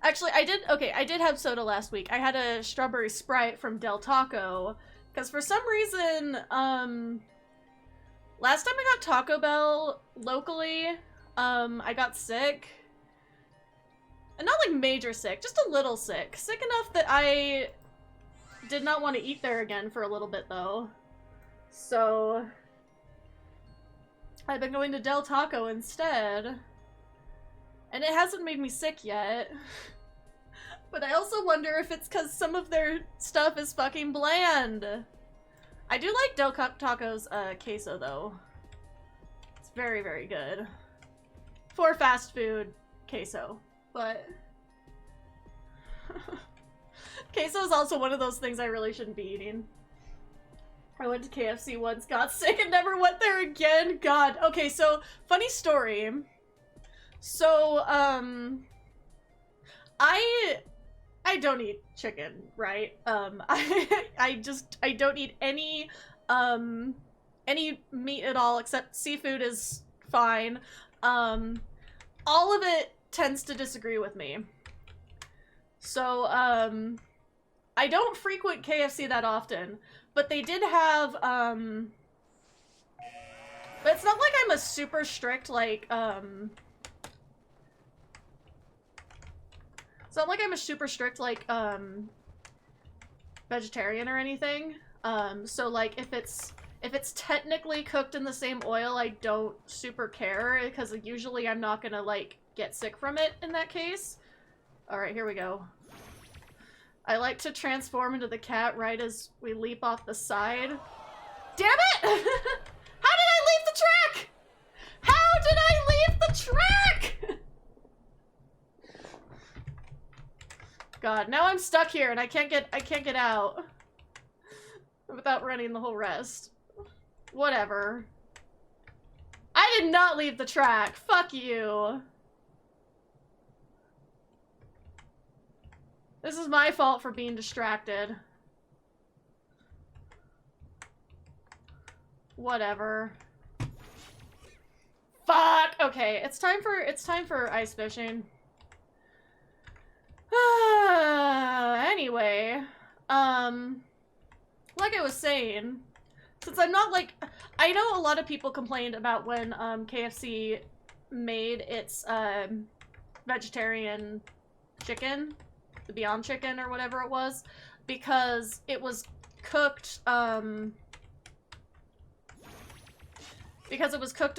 Actually, I did have soda last week. I had a strawberry Sprite from Del Taco. Because for some reason, last time I got Taco Bell locally, I got sick. And not like major sick, just a little sick. Sick enough that I did not want to eat there again for a little bit though. So I've been going to Del Taco instead. And it hasn't made me sick yet. But I also wonder if it's because some of their stuff is fucking bland. I do like Del Taco's queso, though. It's very, very good. For fast food queso. But queso is also one of those things I really shouldn't be eating. I went to KFC once, got sick, and never went there again. God. Okay, so, funny story. So, I don't eat chicken, right? I don't eat any meat at all, except seafood is fine. All of it tends to disagree with me. So, I don't frequent KFC that often, but they did have, but it's not like I'm a super strict, like, it's not like I'm a super strict, like, vegetarian or anything. So, like, if it's technically cooked in the same oil, I don't super care, because usually I'm not gonna, like, get sick from it in that case. Alright, here we go. I like to transform into the cat right as we leap off the side. Damn it! How did I leave the track? How did I leave the track? God, now I'm stuck here and I can't get out without running the whole rest. Whatever. I did not leave the track. Fuck you. This is my fault for being distracted. Whatever. Fuck! Okay, it's time for ice fishing. Anyway, like I was saying, since I'm not like, I know a lot of people complained about when KFC made its vegetarian chicken, the Beyond Chicken or whatever it was, because it was cooked in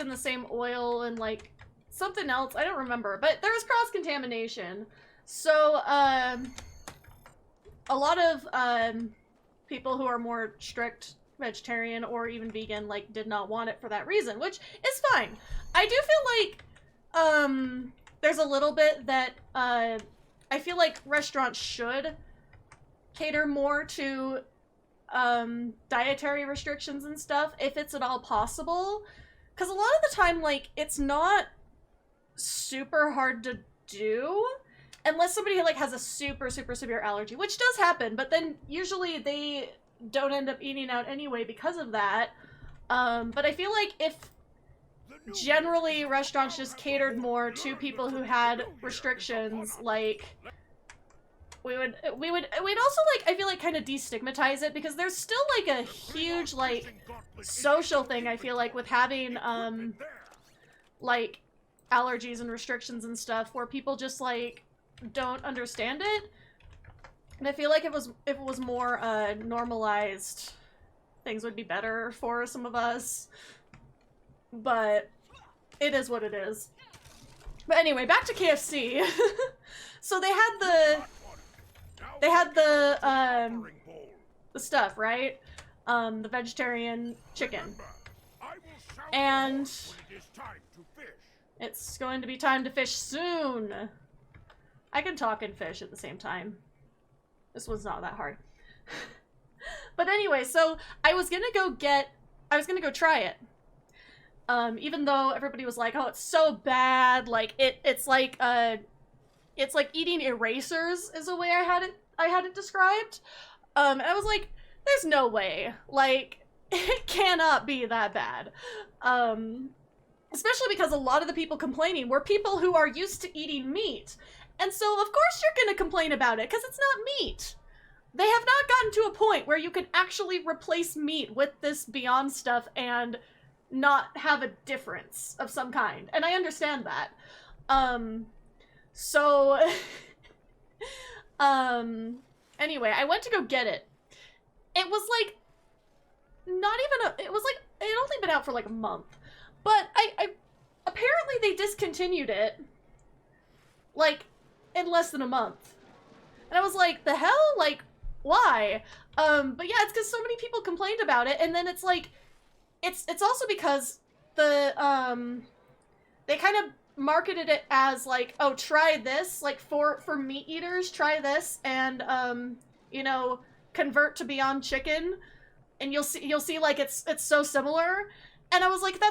the same oil and like something else, I don't remember, but there was cross-contamination. So a lot of people who are more strict vegetarian or even vegan like did not want it for that reason, which is fine. I do feel like there's a little bit that I feel like restaurants should cater more to dietary restrictions and stuff if it's at all possible, because a lot of the time, like, it's not super hard to do unless somebody like has a super severe allergy, which does happen, but then usually they don't end up eating out anyway because of that. But I feel like if generally restaurants just catered more to people who had restrictions, like we'd also, like, I feel like kind of destigmatize it, because there's still like a huge like social thing, I feel like, with having like allergies and restrictions and stuff, where people just like don't understand it. And I feel like if it was more normalized, things would be better for some of us. But it is what it is. But anyway, back to KFC. So they had the stuff, right? The vegetarian chicken. And it's going to be time to fish soon. I can talk and fish at the same time. This was not that hard. But anyway, so I was gonna go try it. Even though everybody was like, oh, it's so bad, like it's like eating erasers is the way I had it described. And I was like, there's no way. Like, it cannot be that bad. Especially because a lot of the people complaining were people who are used to eating meat. And so, of course, you're gonna complain about it, because it's not meat. They have not gotten to a point where you can actually replace meat with this Beyond stuff and not have a difference of some kind. And I understand that. Anyway, I went to go get it. It was like, it was like, it had only been out for like a month. But I apparently they discontinued it, like, in less than a month. And I was like, the hell? Like, why? But yeah, it's because so many people complained about it, and then it's like, it's also because they kind of marketed it as like, oh, try this, like, for meat eaters, try this, and, you know, convert to Beyond Chicken, and you'll see like it's so similar. And I was like,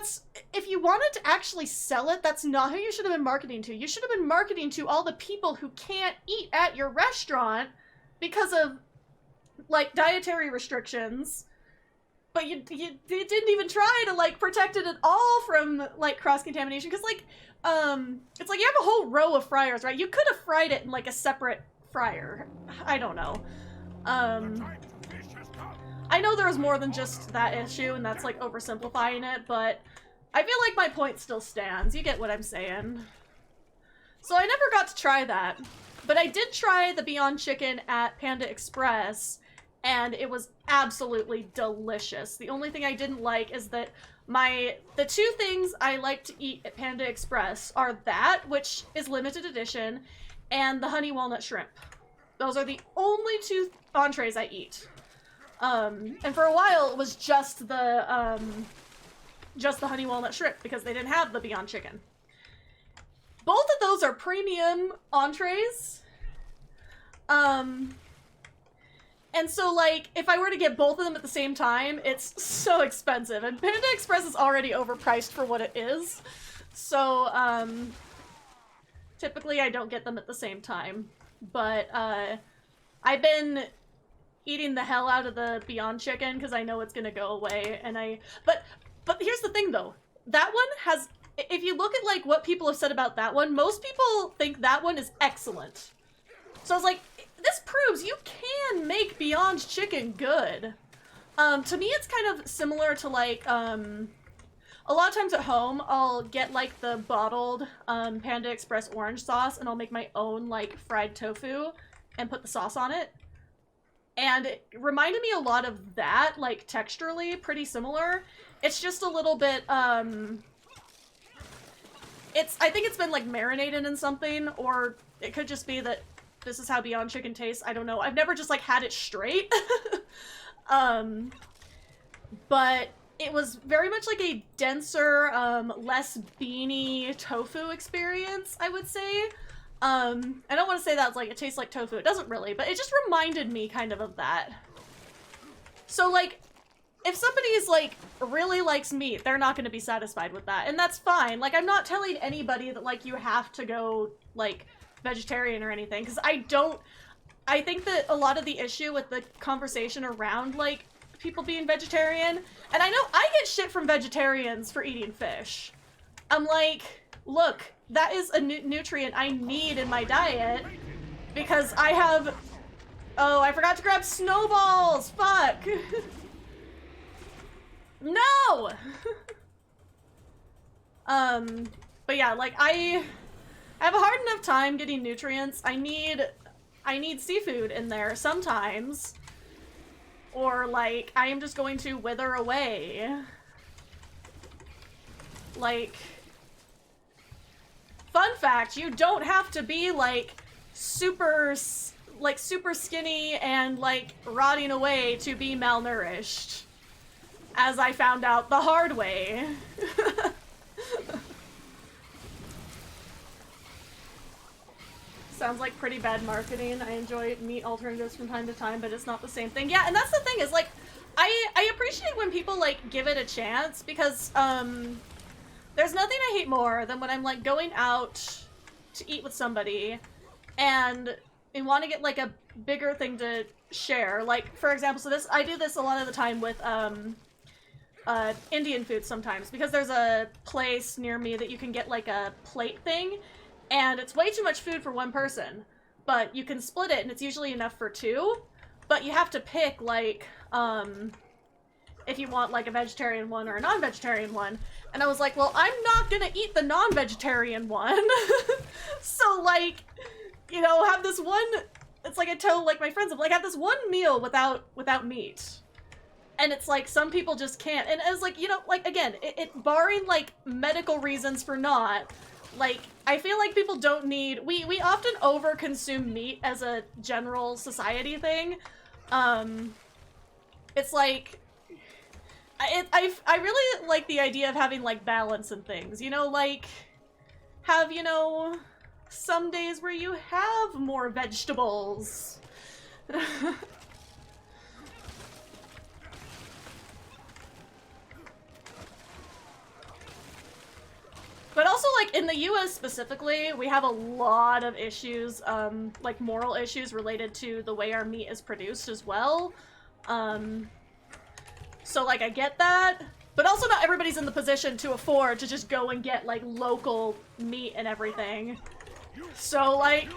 if you wanted to actually sell it, that's not who you should have been marketing to. You should have been marketing to all the people who can't eat at your restaurant because of, like, dietary restrictions. But you didn't even try to, like, protect it at all from, like, cross-contamination. Because, like, it's like you have a whole row of fryers, right? You could have fried it in, like, a separate fryer. I don't know. I know there was more than just that issue, and that's, like, oversimplifying it, but I feel like my point still stands. You get what I'm saying. So I never got to try that, but I did try the Beyond Chicken at Panda Express, and it was absolutely delicious. The only thing I didn't like is that the two things I like to eat at Panda Express are that, which is limited edition, and the honey walnut shrimp. Those are the only two entrees I eat. And for a while it was just the honey walnut shrimp, because they didn't have the Beyond Chicken. Both of those are premium entrees. And so, like, if I were to get both of them at the same time, it's so expensive. And Panda Express is already overpriced for what it is. So, typically I don't get them at the same time. But, I've been eating the hell out of the Beyond Chicken because I know it's gonna go away, and but here's the thing though, that one has, if you look at like what people have said about that one, most people think that one is excellent. So I was like, this proves you can make Beyond Chicken good. To me it's kind of similar to like, a lot of times at home I'll get like the bottled Panda Express orange sauce, and I'll make my own like fried tofu and put the sauce on it. And it reminded me a lot of that, like, texturally, pretty similar. It's just a little bit, I think it's been, like, marinated in something, or it could just be that this is how Beyond Chicken tastes. I don't know. I've never just, like, had it straight. But it was very much like a denser, less beany tofu experience, I would say. I don't want to say that like it tastes like tofu. It doesn't really, but it just reminded me kind of that. So, like, if somebody's like really likes meat, they're not going to be satisfied with that, and that's fine. Like, I'm not telling anybody that like you have to go like vegetarian or anything, because I think that a lot of the issue with the conversation around like people being vegetarian, and I know I get shit from vegetarians for eating fish. I'm like, look, that is a nutrient I need in my diet because I have. Oh, I forgot to grab snowballs. Fuck. No! But yeah, like, I have a hard enough time getting nutrients. I need seafood in there sometimes. Or, like, I am just going to wither away. Like, fun fact, you don't have to be, like, super skinny and, like, rotting away to be malnourished. As I found out the hard way. Sounds like pretty bad marketing. I enjoy meat alternatives from time to time, but it's not the same thing. Yeah, and that's the thing is, like, I appreciate when people, like, give it a chance, because, there's nothing I hate more than when I'm, like, going out to eat with somebody, and I want to get, like, a bigger thing to share. Like, for example, so I do this a lot of the time with, Indian food sometimes, because there's a place near me that you can get like a plate thing, and it's way too much food for one person, but you can split it and it's usually enough for two, but you have to pick like, if you want like a vegetarian one or a non-vegetarian one, and I was like, well, I'm not gonna eat the non-vegetarian one, so like, you know, have this one, it's like I tell like my friends, I'm like, have this one meal without meat. And it's like, some people just can't. And it's like, you know, like, again, it barring, like, medical reasons for not, like, I feel like people don't need, we often over-consume meat as a general society thing. It's like, I really like the idea of having, like, balance in things. You know, like, have, you know, some days where you have more vegetables. But also, like, in the US specifically, we have a lot of issues, like, moral issues related to the way our meat is produced as well. So, like, I get that. But also not everybody's in the position to afford to just go and get, like, local meat and everything. So, like,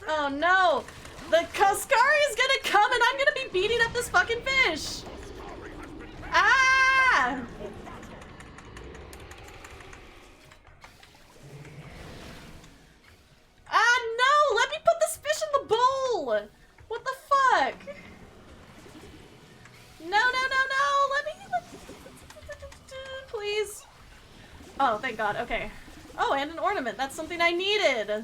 oh no! The Kaskari is gonna come and I'm gonna be beating up this fucking fish! Ah! Ah, no! Let me put this fish in the bowl! What the fuck? No, let me... Please. Oh, thank God, okay. Oh, and an ornament. That's something I needed!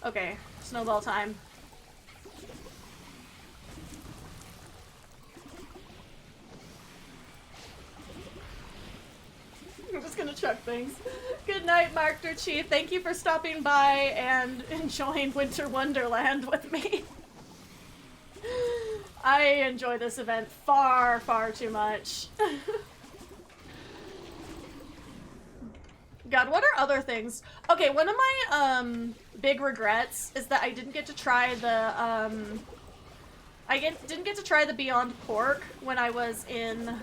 Okay, snowball time. I'm just gonna chuck things. Good night, Markter Chief. Thank you for stopping by and enjoying Winter Wonderland with me. I enjoy this event far, far too much. God, what are other things? Okay, one of my, big regrets is that I didn't get to try the, didn't get to try the Beyond Pork when I was in,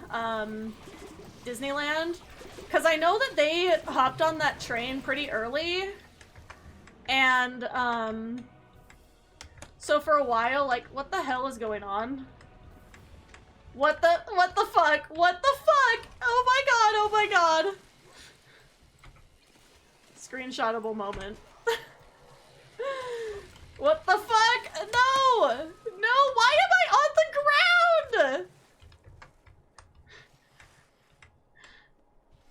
Disneyland. Because I know that they hopped on that train pretty early, and, so for a while, like, what the hell is going on? What the fuck? What the fuck? Oh my God, oh my God. Screenshotable moment. What the fuck? No! No, why am I on the ground?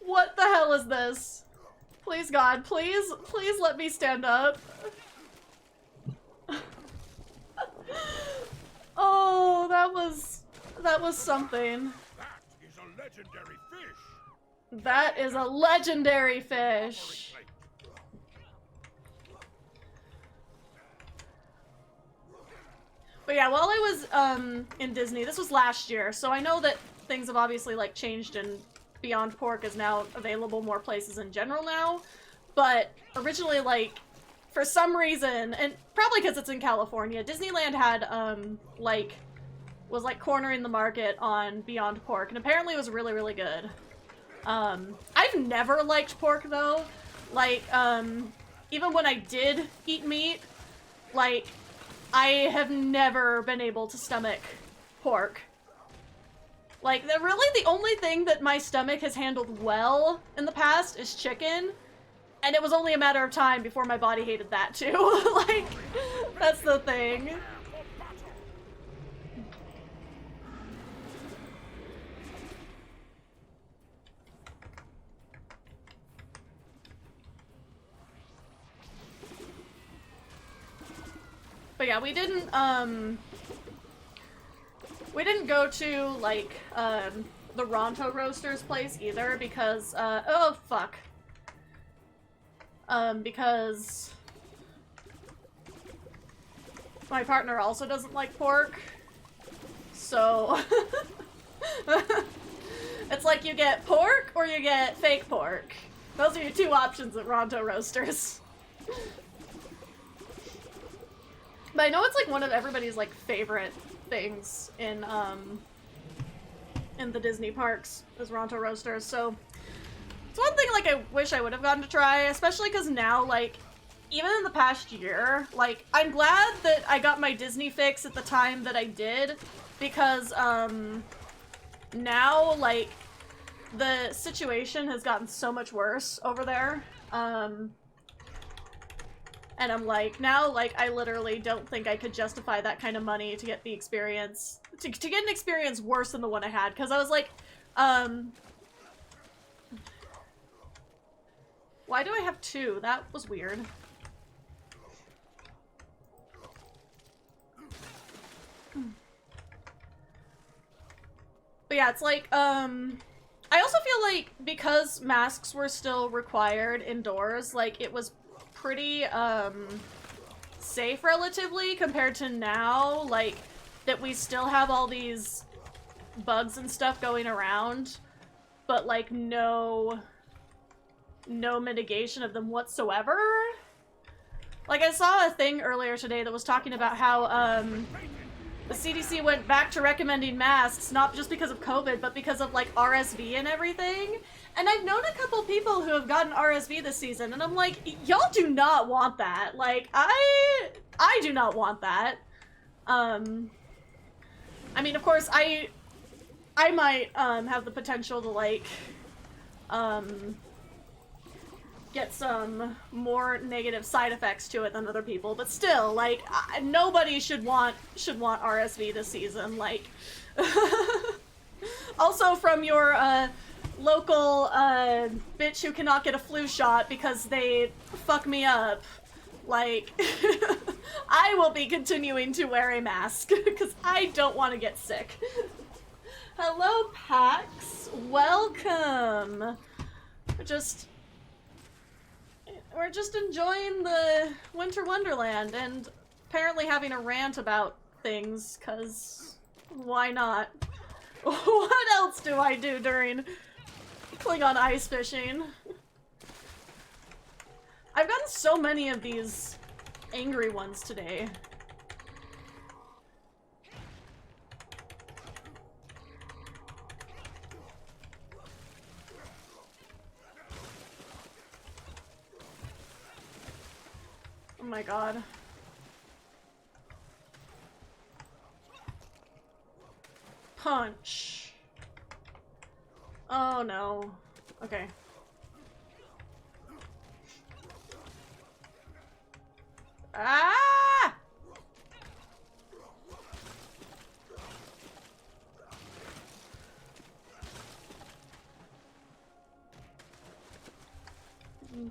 What the hell is this? Please, God, please let me stand up. Oh, that was something. That is a legendary fish. That is a legendary fish. But yeah, while I was in Disney, this was last year, so I know that things have obviously like changed and Beyond Pork is now available more places in general now. But originally, like, for some reason, and probably because it's in California, Disneyland had, was like cornering the market on Beyond Pork, and apparently it was really, really good. I've never liked pork though. Like, even when I did eat meat, like, I have never been able to stomach pork. Like, really the only thing that my stomach has handled well in the past is chicken, and it was only a matter of time before my body hated that too. Like, that's the thing. But yeah, we didn't go to, like, the Ronto Roasters place either because, oh, fuck. Because my partner also doesn't like pork, so it's like you get pork or you get fake pork. Those are your two options at Ronto Roasters. But I know it's like one of everybody's like favorite things in the Disney parks is Ronto Roasters, so it's one thing like I wish I would have gotten to try, especially because now, like, even in the past year, like, I'm glad that I got my Disney fix at the time that I did, because now, like, the situation has gotten so much worse over there, and I'm like, now, like, I literally don't think I could justify that kind of money to get the experience, to get an experience worse than the one I had, because I was like, why do I have two? That was weird. But yeah, it's like, I also feel like because masks were still required indoors, like, it was pretty, safe relatively compared to now, like, that we still have all these bugs and stuff going around, but, like, no mitigation of them whatsoever. Like, I saw a thing earlier today that was talking about how, the CDC went back to recommending masks, not just because of COVID, but because of, like, RSV and everything. And I've known a couple people who have gotten RSV this season, and I'm like, y'all do not want that. Like, I do not want that. I mean, of course, I might, have the potential to, like, get some more negative side effects to it than other people, but still, like, nobody should want RSV this season, like. Also from your, local, bitch who cannot get a flu shot because they fuck me up, like, I will be continuing to wear a mask, because I don't want to get sick. Hello, Pax. Welcome. We're just enjoying the Winter Wonderland and apparently having a rant about things, because why not? What else do I do during Klingon ice fishing? I've gotten so many of these angry ones today. Oh my god. Punch. Oh no. Okay. Ah!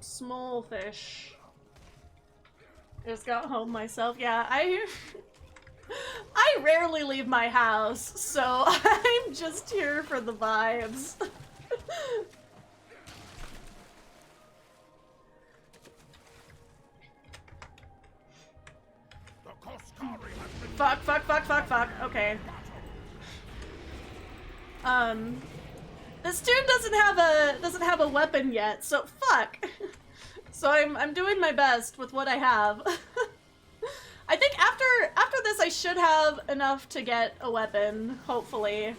Small fish. Just got home myself. Yeah, I rarely leave my house, so I'm just here for the vibes. Fuck. Okay. This tune doesn't have a weapon yet, so fuck. So I'm doing my best with what I have. I think after this I should have enough to get a weapon, hopefully.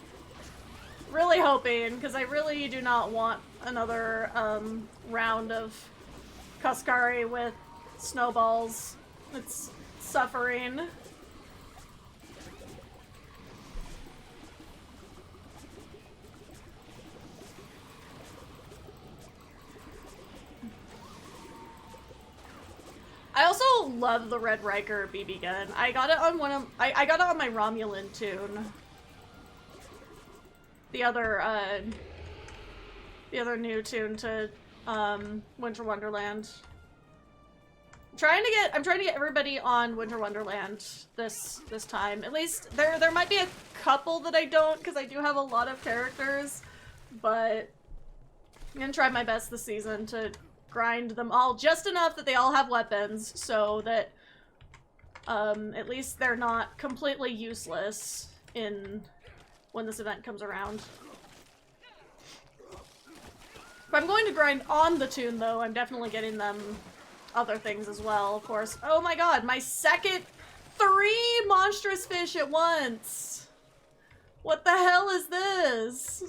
Really hoping, because I really do not want another round of Kaskari with snowballs. It's suffering. I also love the Red Riker BB gun. I got it on I got it on my Romulan tune. The other new tune to Winter Wonderland. I'm trying to get everybody on Winter Wonderland this time. At least there might be a couple that I don't, because I do have a lot of characters, but I'm gonna try my best this season to grind them all just enough that they all have weapons, so that at least they're not completely useless when this event comes around. If I'm going to grind on the tune, though, I'm definitely getting them other things as well, of course. Oh my god, my second 3 monstrous fish at once! What the hell is this?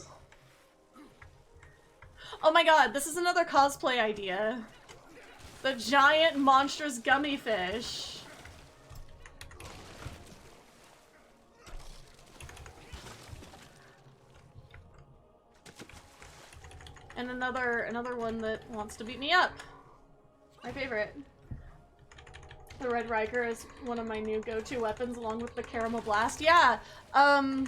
Oh my god, this is another cosplay idea. The giant monstrous gummy fish. And another one that wants to beat me up. My favorite. The Red Riker is one of my new go-to weapons along with the Caramel Blast. Yeah, I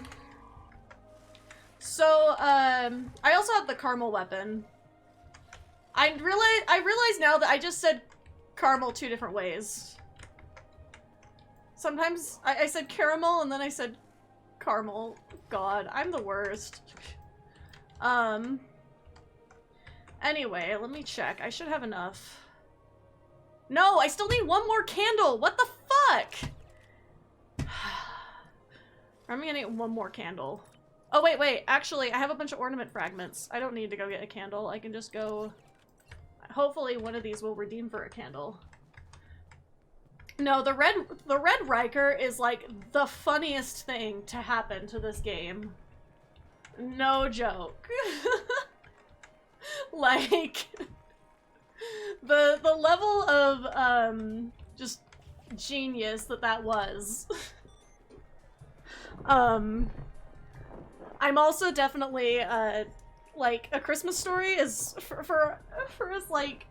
also have the Caramel weapon. I realize now that I just said caramel 2 different ways. Sometimes I said caramel and then I said caramel. God, I'm the worst. Anyway, let me check. I should have enough. No, I still need one more candle! What the fuck? I'm gonna get one more candle. Oh, wait. Actually, I have a bunch of ornament fragments. I don't need to go get a candle. I can just go... Hopefully one of these will redeem for a candle. No, the red Riker is, like, the funniest thing to happen to this game. No joke. Like... the level of, just genius that was. I'm also definitely, like, A Christmas Story is, for us, like,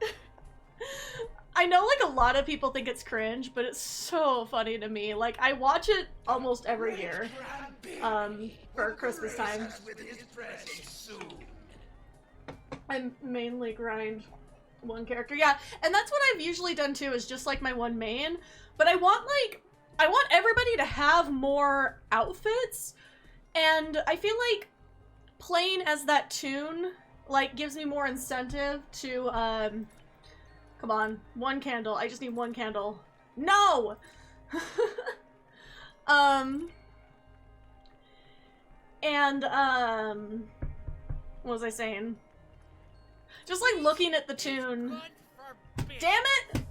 I know, like, a lot of people think it's cringe, but it's so funny to me. Like, I watch it almost every year, for Christmas time. I mainly grind one character, yeah, and that's what I've usually done too, is just, like, my one main, but I want everybody to have more outfits, and I feel like playing as that tune, like, gives me more incentive to, come on, one candle. I just need one candle. No! What was I saying? Just, like, looking at the tune. Damn it!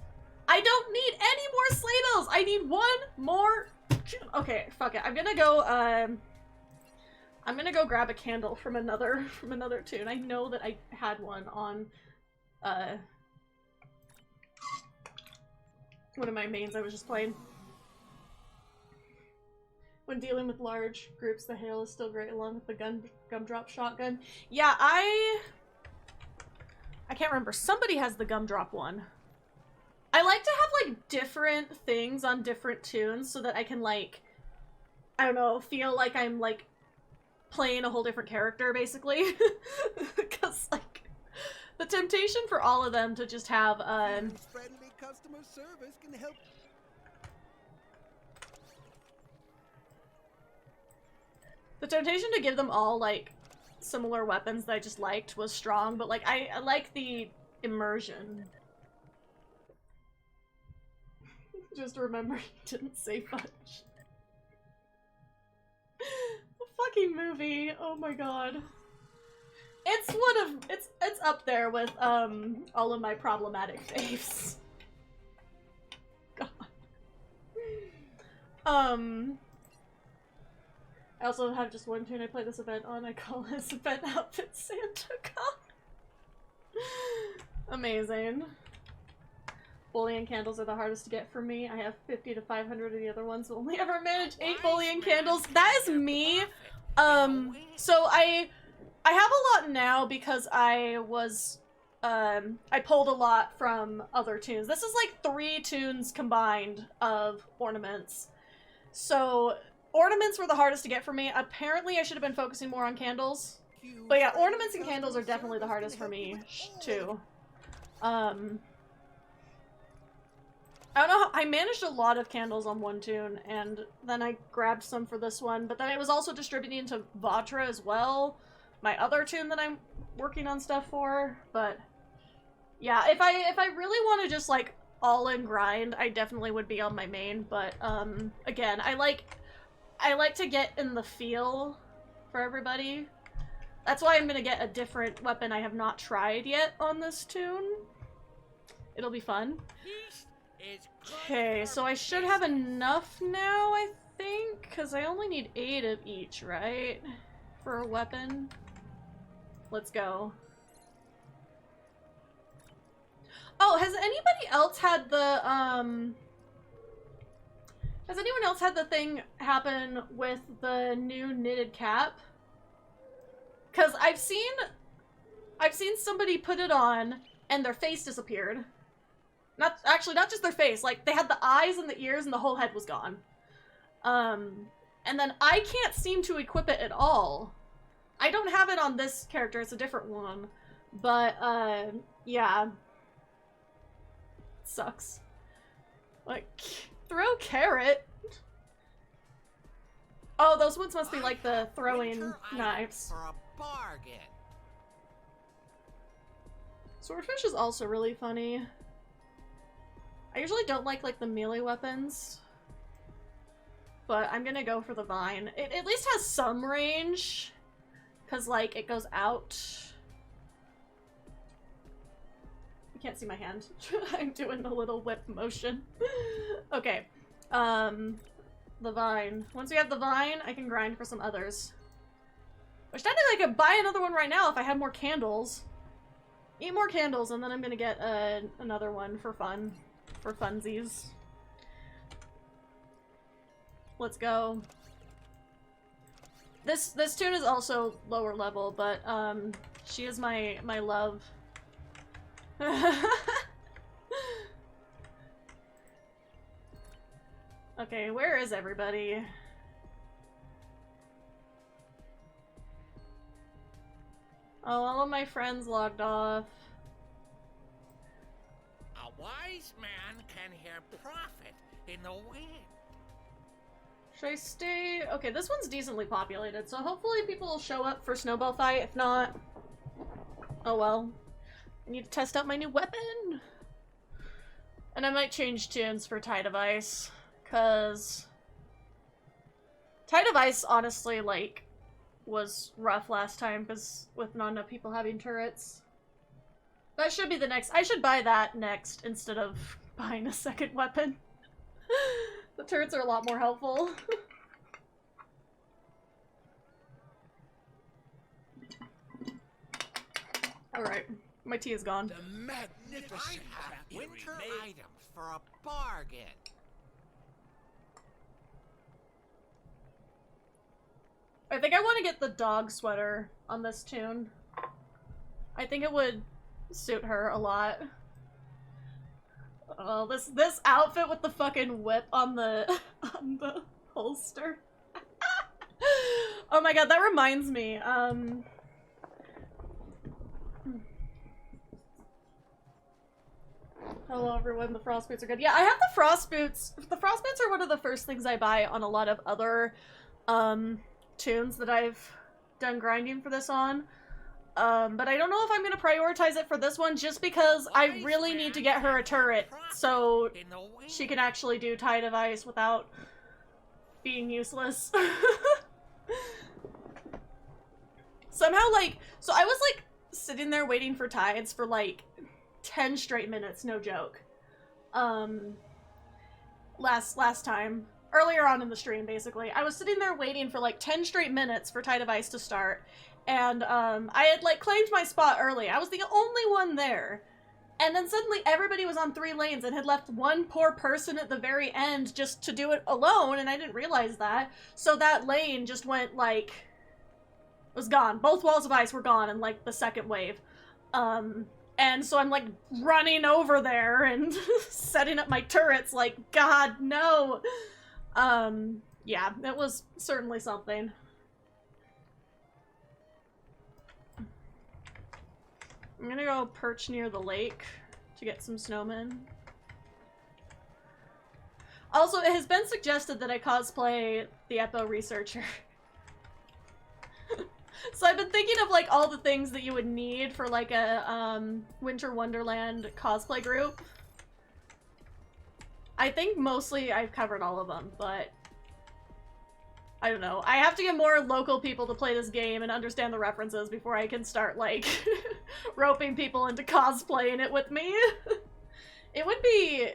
I don't need any more sleigh bells! I need one more... Okay, fuck it. I'm gonna go grab a candle from another tune. I know that I had one on, one of my mains I was just playing. When dealing with large groups, the hail is still great along with the gumdrop shotgun. Yeah, I can't remember. Somebody has the gumdrop one. I like to have, like, different things on different tunes so that I can, like, I don't know, feel like I'm, like, playing a whole different character, basically. Because, like, the temptation for all of them to just have, friendly customer service can help. The temptation to give them all, like, similar weapons that I just liked was strong, but, like, I like the immersion. Just remember, he didn't say much. fucking movie. Oh my god. It's it's up there with all of my problematic faves. God. I also have just one tune I play this event on. I call this event Outfit Santa God. Amazing. Bullion candles are the hardest to get for me. I have 50 to 500 of the other ones. Only ever manage 8 bullion candles. That is me. So I have a lot now because I was, I pulled a lot from other tunes. This is like 3 tunes combined of ornaments. So ornaments were the hardest to get for me. Apparently I should have been focusing more on candles. But yeah, ornaments and candles are definitely the hardest for me too. I don't know how, I managed a lot of candles on one tune, and then I grabbed some for this one, but then I was also distributing to Vatra as well, my other tune that I'm working on stuff for, but yeah, if I really want to just like all-in grind, I definitely would be on my main, but again, I like to get in the feel for everybody. That's why I'm gonna get a different weapon I have not tried yet on this tune. It'll be fun. Okay, so I should have enough now, I think, because I only need 8 of each, right? For a weapon. Let's go. Oh, has anybody else had the, has anyone else had the thing happen with the new knitted cap? Because I've seen somebody put it on, and their face disappeared. Not just their face, like, they had the eyes and the ears and the whole head was gone. And then I can't seem to equip it at all. I don't have it on this character, it's a different one. But, yeah. Sucks. Like, throw carrot. Oh, those ones must be like the throwing knives. For a bargain. Swordfish is also really funny. I usually don't like the melee weapons, but I'm gonna go for the vine. It at least has some range, cause like it goes out. You can't see my hand. I'm doing a little whip motion. Okay, the vine. Once we have the vine, I can grind for some others. Which technically I could buy another one right now if I had more candles. Eat more candles, and then I'm gonna get another one for fun. For funsies. Let's go. This tune is also lower level, but she is my love. Okay, where is everybody? Oh, all of my friends logged off. A wise man can hear profit in the wind. Should I stay? Okay, this one's decently populated, so hopefully people will show up for Snowball Fight. If not, oh well. I need to test out my new weapon! And I might change tunes for Tide of Ice, cause Tide of Ice honestly, like, was rough last time, because with not enough people having turrets. That should be the next. I should buy that next instead of buying a second weapon. The turrets are a lot more helpful. Alright, my tea is gone. The magnificent winter items for a bargain. I think I want to get the dog sweater on this tune. I think it would suit her a lot. Oh, this outfit with the fucking whip on the holster. Oh my god, that reminds me. Hello everyone, the frost boots are good. Yeah, I have the frost boots. The frost boots are one of the first things I buy on a lot of other tunes that I've done grinding for this on. But I don't know if I'm gonna prioritize it for this one just because I really need to get her a turret so she can actually do Tide of Ice without being useless. Somehow, like, so I was, like, sitting there waiting for tides for, like, 10 straight minutes, no joke. Last time. Earlier on in the stream, basically. I was sitting there waiting for, like, 10 straight minutes for Tide of Ice to start. And, I had, like, claimed my spot early. I was the only one there. And then suddenly everybody was on 3 lanes and had left one poor person at the very end just to do it alone, and I didn't realize that. So that lane just went, like, was gone. Both walls of ice were gone in, like, the second wave. And so I'm, like, running over there and setting up my turrets, like, God, no! Yeah, it was certainly something. I'm gonna go perch near the lake to get some snowmen. Also, it has been suggested that I cosplay the Eppo researcher. So I've been thinking of, like, all the things that you would need for, like, a, Winter Wonderland cosplay group. I think mostly I've covered all of them, but I don't know. I have to get more local people to play this game and understand the references before I can start, like, roping people into cosplaying it with me. It would be,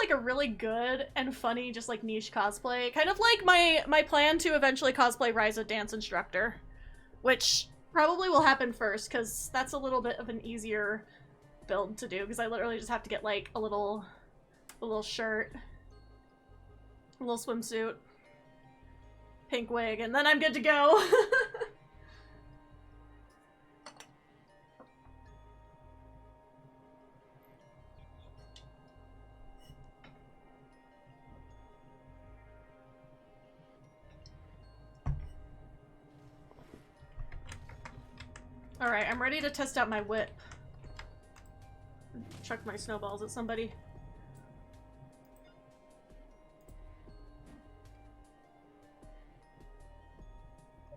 like, a really good and funny, just, like, niche cosplay. Kind of like my plan to eventually cosplay Ryza Dance Instructor, which probably will happen first, because that's a little bit of an easier build to do, because I literally just have to get, like, a little shirt, a little swimsuit, pink wig, and then I'm good to go. Alright, I'm ready to test out my whip. Chuck my snowballs at somebody.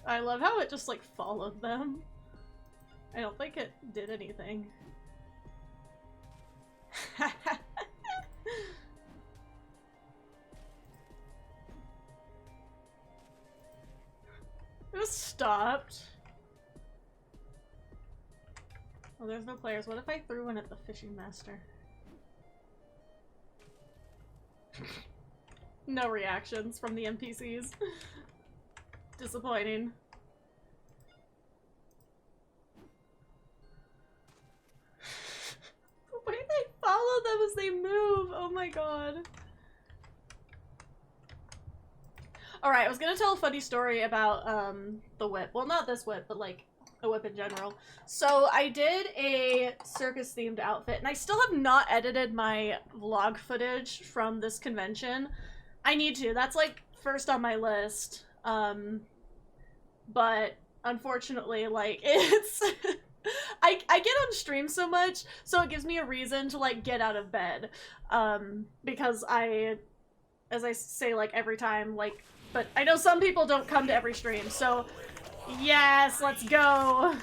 I love how it just, like, followed them. I don't think it did anything. It was stopped. Oh, there's no players. What if I threw one at the fishing master? No reactions from the NPCs. Disappointing. The way they follow them as they move! Oh my god. Alright, I was gonna tell a funny story about, the whip. Well, not this whip, but, like, a whip in general. So, I did a circus-themed outfit, and I still have not edited my vlog footage from this convention. I need to. That's, like, first on my list. But unfortunately, like, it's I get on stream so much, so it gives me a reason to, like, get out of bed. Because as I say, like, every time, like, but I know some people don't come to every stream, so yes, let's go.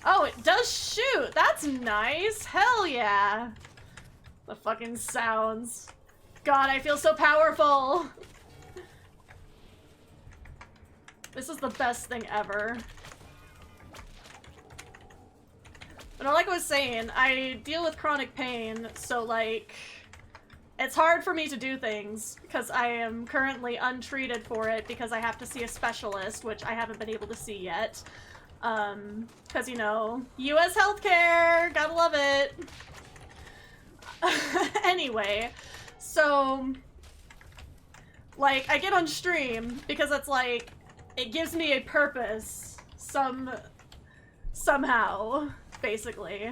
Oh, it does shoot. That's nice. Hell yeah. The fucking sounds. God, I feel so powerful. This is the best thing ever. But like I was saying, I deal with chronic pain, so, like, it's hard for me to do things because I am currently untreated for it because I have to see a specialist, which I haven't been able to see yet. Because, you know, US healthcare, gotta love it. Anyway, so, like, I get on stream because it's like, it gives me a purpose, somehow, basically.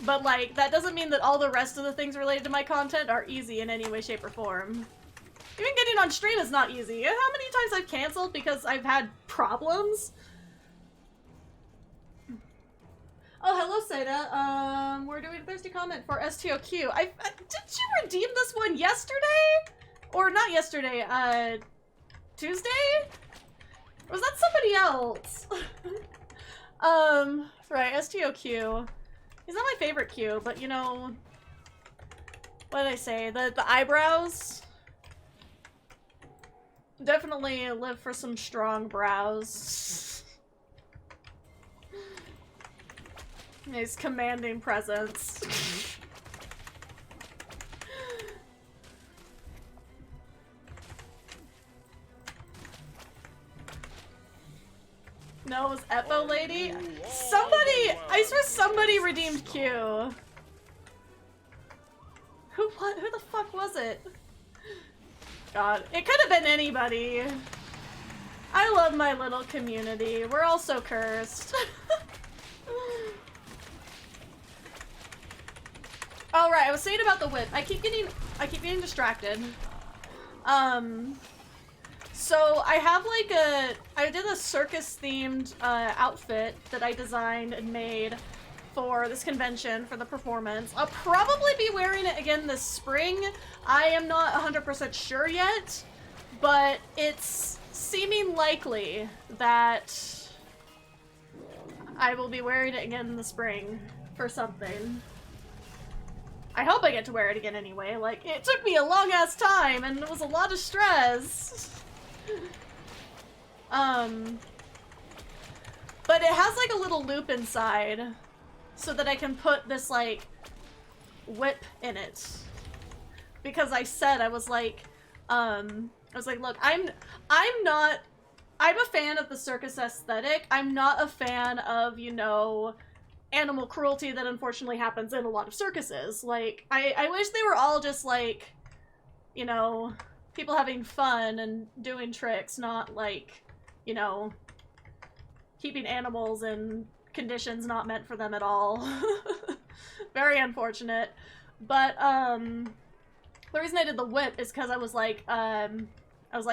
But, like, that doesn't mean that all the rest of the things related to my content are easy in any way, shape, or form. Even getting on stream is not easy. How many times I've canceled because I've had problems? Oh, hello, Seda. We're doing a thirsty comment for STOQ. Did you redeem this one yesterday? Or not yesterday, Tuesday? Or was that somebody else? Right, STOQ. He's not my favorite Q, but you know, what did I say? The eyebrows? Definitely live for some strong brows. His commanding presence. No, it was Epo Lady? Somebody! I swear somebody redeemed Q. Who the fuck was it? God, it could have been anybody. I love my little community. We're all so cursed. All right, I was saying about the whip. I keep getting distracted. So I have like I did a circus themed outfit that I designed and made for this convention for the performance. I'll probably be wearing it again this spring. I am not 100% sure yet, but it's seeming likely that I will be wearing it again in the spring for something. I hope I get to wear it again anyway. Like, it took me a long ass time and it was a lot of stress. But it has like a little loop inside so that I can put this like whip in it. Because I said, I was like, look, I'm a fan of the circus aesthetic. I'm not a fan of, you know, animal cruelty that unfortunately happens in a lot of circuses. Like, I wish they were all just like, you know, people having fun and doing tricks, not like, you know, keeping animals in conditions not meant for them at all. Very unfortunate. But, the reason I did the whip is because I was like,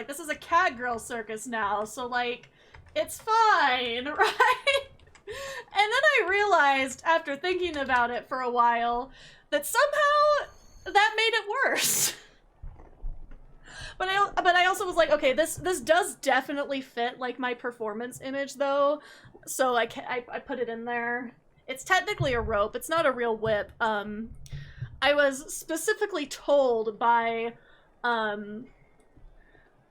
this is a cat girl circus now, so like, it's fine, right? And then I realized, after thinking about it for a while, that somehow that made it worse. But I also was like, okay, this does definitely fit like my performance image though, so I put it in there. It's technically a rope. It's not a real whip. I was specifically told by one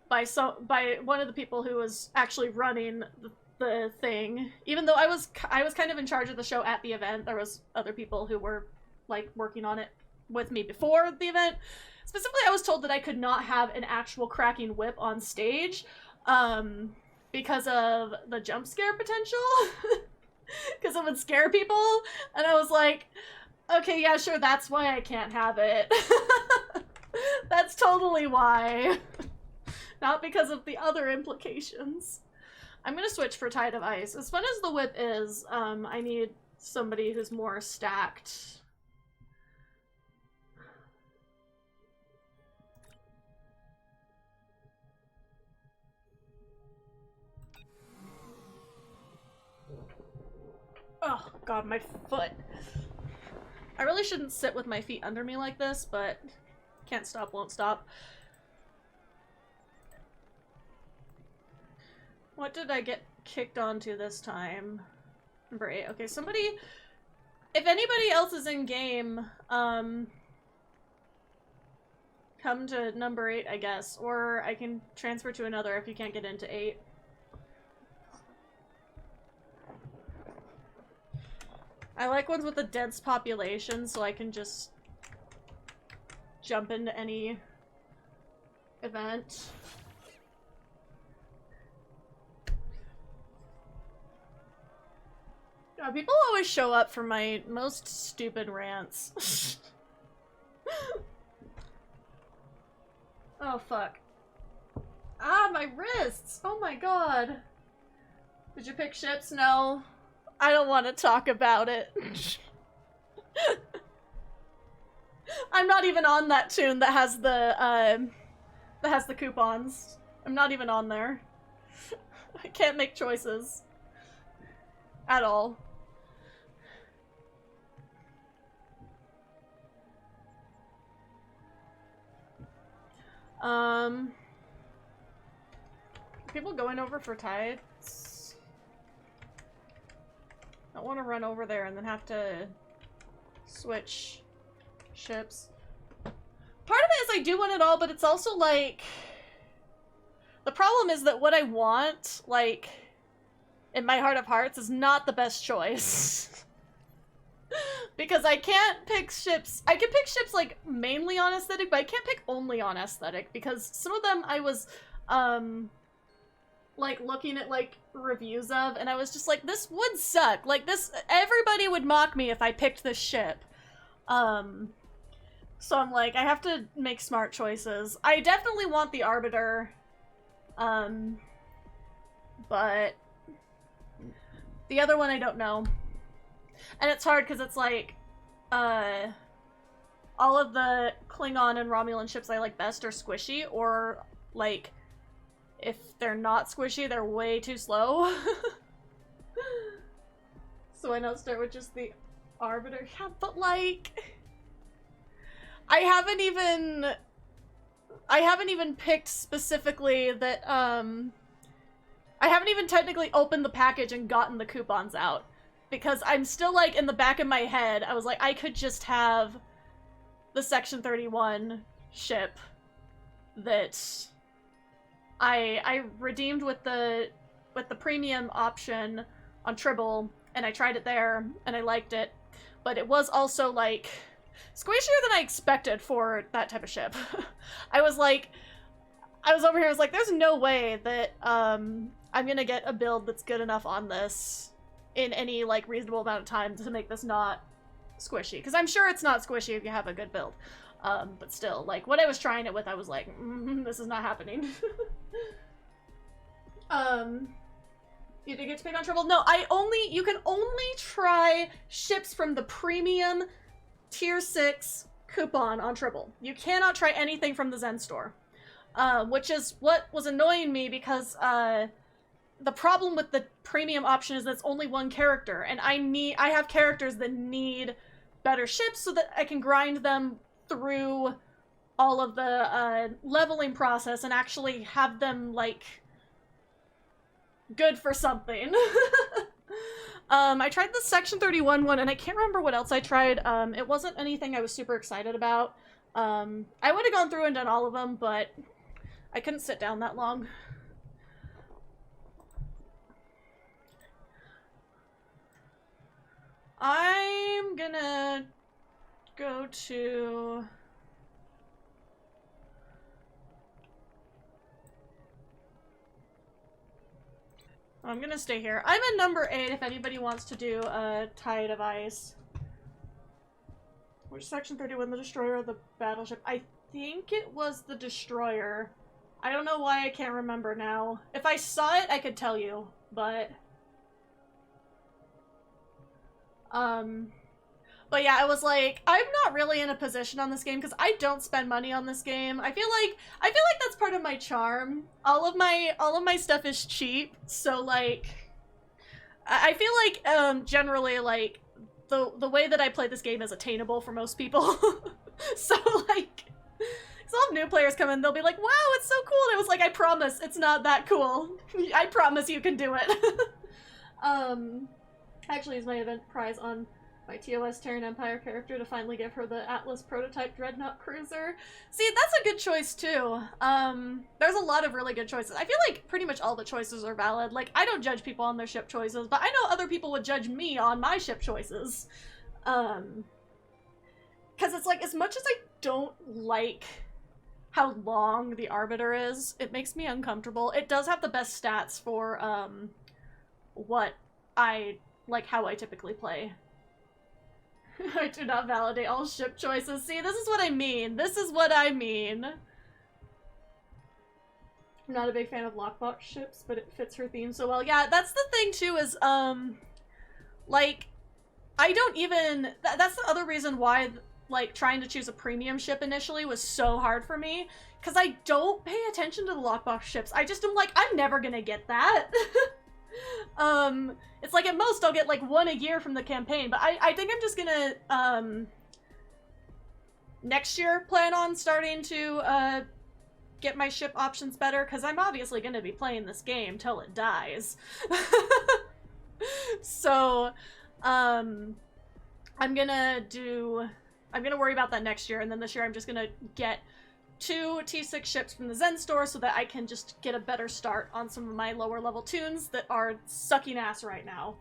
of the people who was actually running the thing, even though I was kind of in charge of the show at the event. There was other people who were like working on it with me before the event. Specifically, I was told that I could not have an actual cracking whip on stage because of the jump scare potential. Because it would scare people. And I was like, okay, yeah, sure, that's why I can't have it. That's totally why. Not because of the other implications. I'm gonna switch for Tide of Ice. As fun as the whip is, I need somebody who's more stacked. Oh god, my foot. I really shouldn't sit with my feet under me like this, but can't stop, won't stop. What did I get kicked onto this time? Number 8. Okay, somebody... If anybody else is in game, come to number 8, I guess. Or I can transfer to another if you can't get into 8. I like ones with a dense population, so I can just jump into any event. People always show up for my most stupid rants. Oh, fuck. Ah, my wrists! Oh my god. Did you pick ships? No. I don't want to talk about it. I'm not even on that tune that has the coupons. I'm not even on there. I can't make choices. At all. People going over for tides? I don't want to run over there and then have to switch ships. Part of it is I do want it all, but it's also like The problem is that what I want, like, in my heart of hearts, is not the best choice. Because I can't pick ships. I can pick ships, like, mainly on aesthetic, but I can't pick only on aesthetic, because some of them I was, like, looking at, like, reviews of, and I was just like, this would suck. Like, this, everybody would mock me if I picked this ship. So I'm like, I have to make smart choices. I definitely want the Arbiter, but the other one I don't know. And it's hard because it's like, all of the Klingon and Romulan ships I like best are squishy, or, like, if they're not squishy, they're way too slow. So why not start with just the Arbiter? Yeah, but, like, I haven't even picked specifically that, I haven't even technically opened the package and gotten the coupons out. Because I'm still, like, in the back of my head, I was like, I could just have the Section 31 ship that I redeemed with the premium option on Tribble, and I tried it there, and I liked it. But it was also, like, squishier than I expected for that type of ship. I was over here, I was like, there's no way that, I'm gonna get a build that's good enough on this in any, like, reasonable amount of time to make this not squishy. Because I'm sure it's not squishy if you have a good build. But still, like, what I was trying it with, I was like, this is not happening. You did get to pick on Tribble? No, you can only try ships from the premium tier 6 coupon on Tribble. You cannot try anything from the Zen store. Which is what was annoying me because, the problem with the premium option is that it's only one character, and I have characters that need better ships so that I can grind them through all of the leveling process and actually have them, like, good for something. I tried the Section 31 one, and I can't remember what else I tried. It wasn't anything I was super excited about. I would have gone through and done all of them, but I couldn't sit down that long. I'm gonna go to... I'm gonna stay here. I'm at number 8 if anybody wants to do a Tide of Ice. Which Section 31, the Destroyer or the Battleship? I think it was the Destroyer. I don't know why I can't remember now. If I saw it, I could tell you, but... But yeah, I was like, I'm not really in a position on this game because I don't spend money on this game. I feel like that's part of my charm. All of my stuff is cheap, so like, I feel like generally like the way that I play this game is attainable for most people. So like, so all new players come in, they'll be like, wow, it's so cool. And I was like, I promise it's not that cool. I promise you can do it. Actually use my event prize on my TOS Terran Empire character to finally give her the Atlas prototype Dreadnought cruiser. See, that's a good choice too. There's a lot of really good choices. I feel like pretty much all the choices are valid. Like, I don't judge people on their ship choices, but I know other people would judge me on my ship choices. Because it's like, as much as I don't like how long the Arbiter is, it makes me uncomfortable. It does have the best stats for, what I, like, how I typically play. I do not validate all ship choices. See, this is what I mean. This is what I mean. I'm not a big fan of lockbox ships, but it fits her theme so well. Yeah, that's the thing too is, like, I don't even... that's the other reason why, like, trying to choose a premium ship initially was so hard for me. Because I don't pay attention to the lockbox ships. I just am like, I'm never gonna get that. It's like at most I'll get like one a year from the campaign, but I think I'm just gonna, next year plan on starting to, get my ship options better, because I'm obviously gonna be playing this game till it dies. So, I'm gonna worry about that next year, and then this year I'm just gonna get 2 T6 ships from the Zen store so that I can just get a better start on some of my lower level tunes that are sucking ass right now.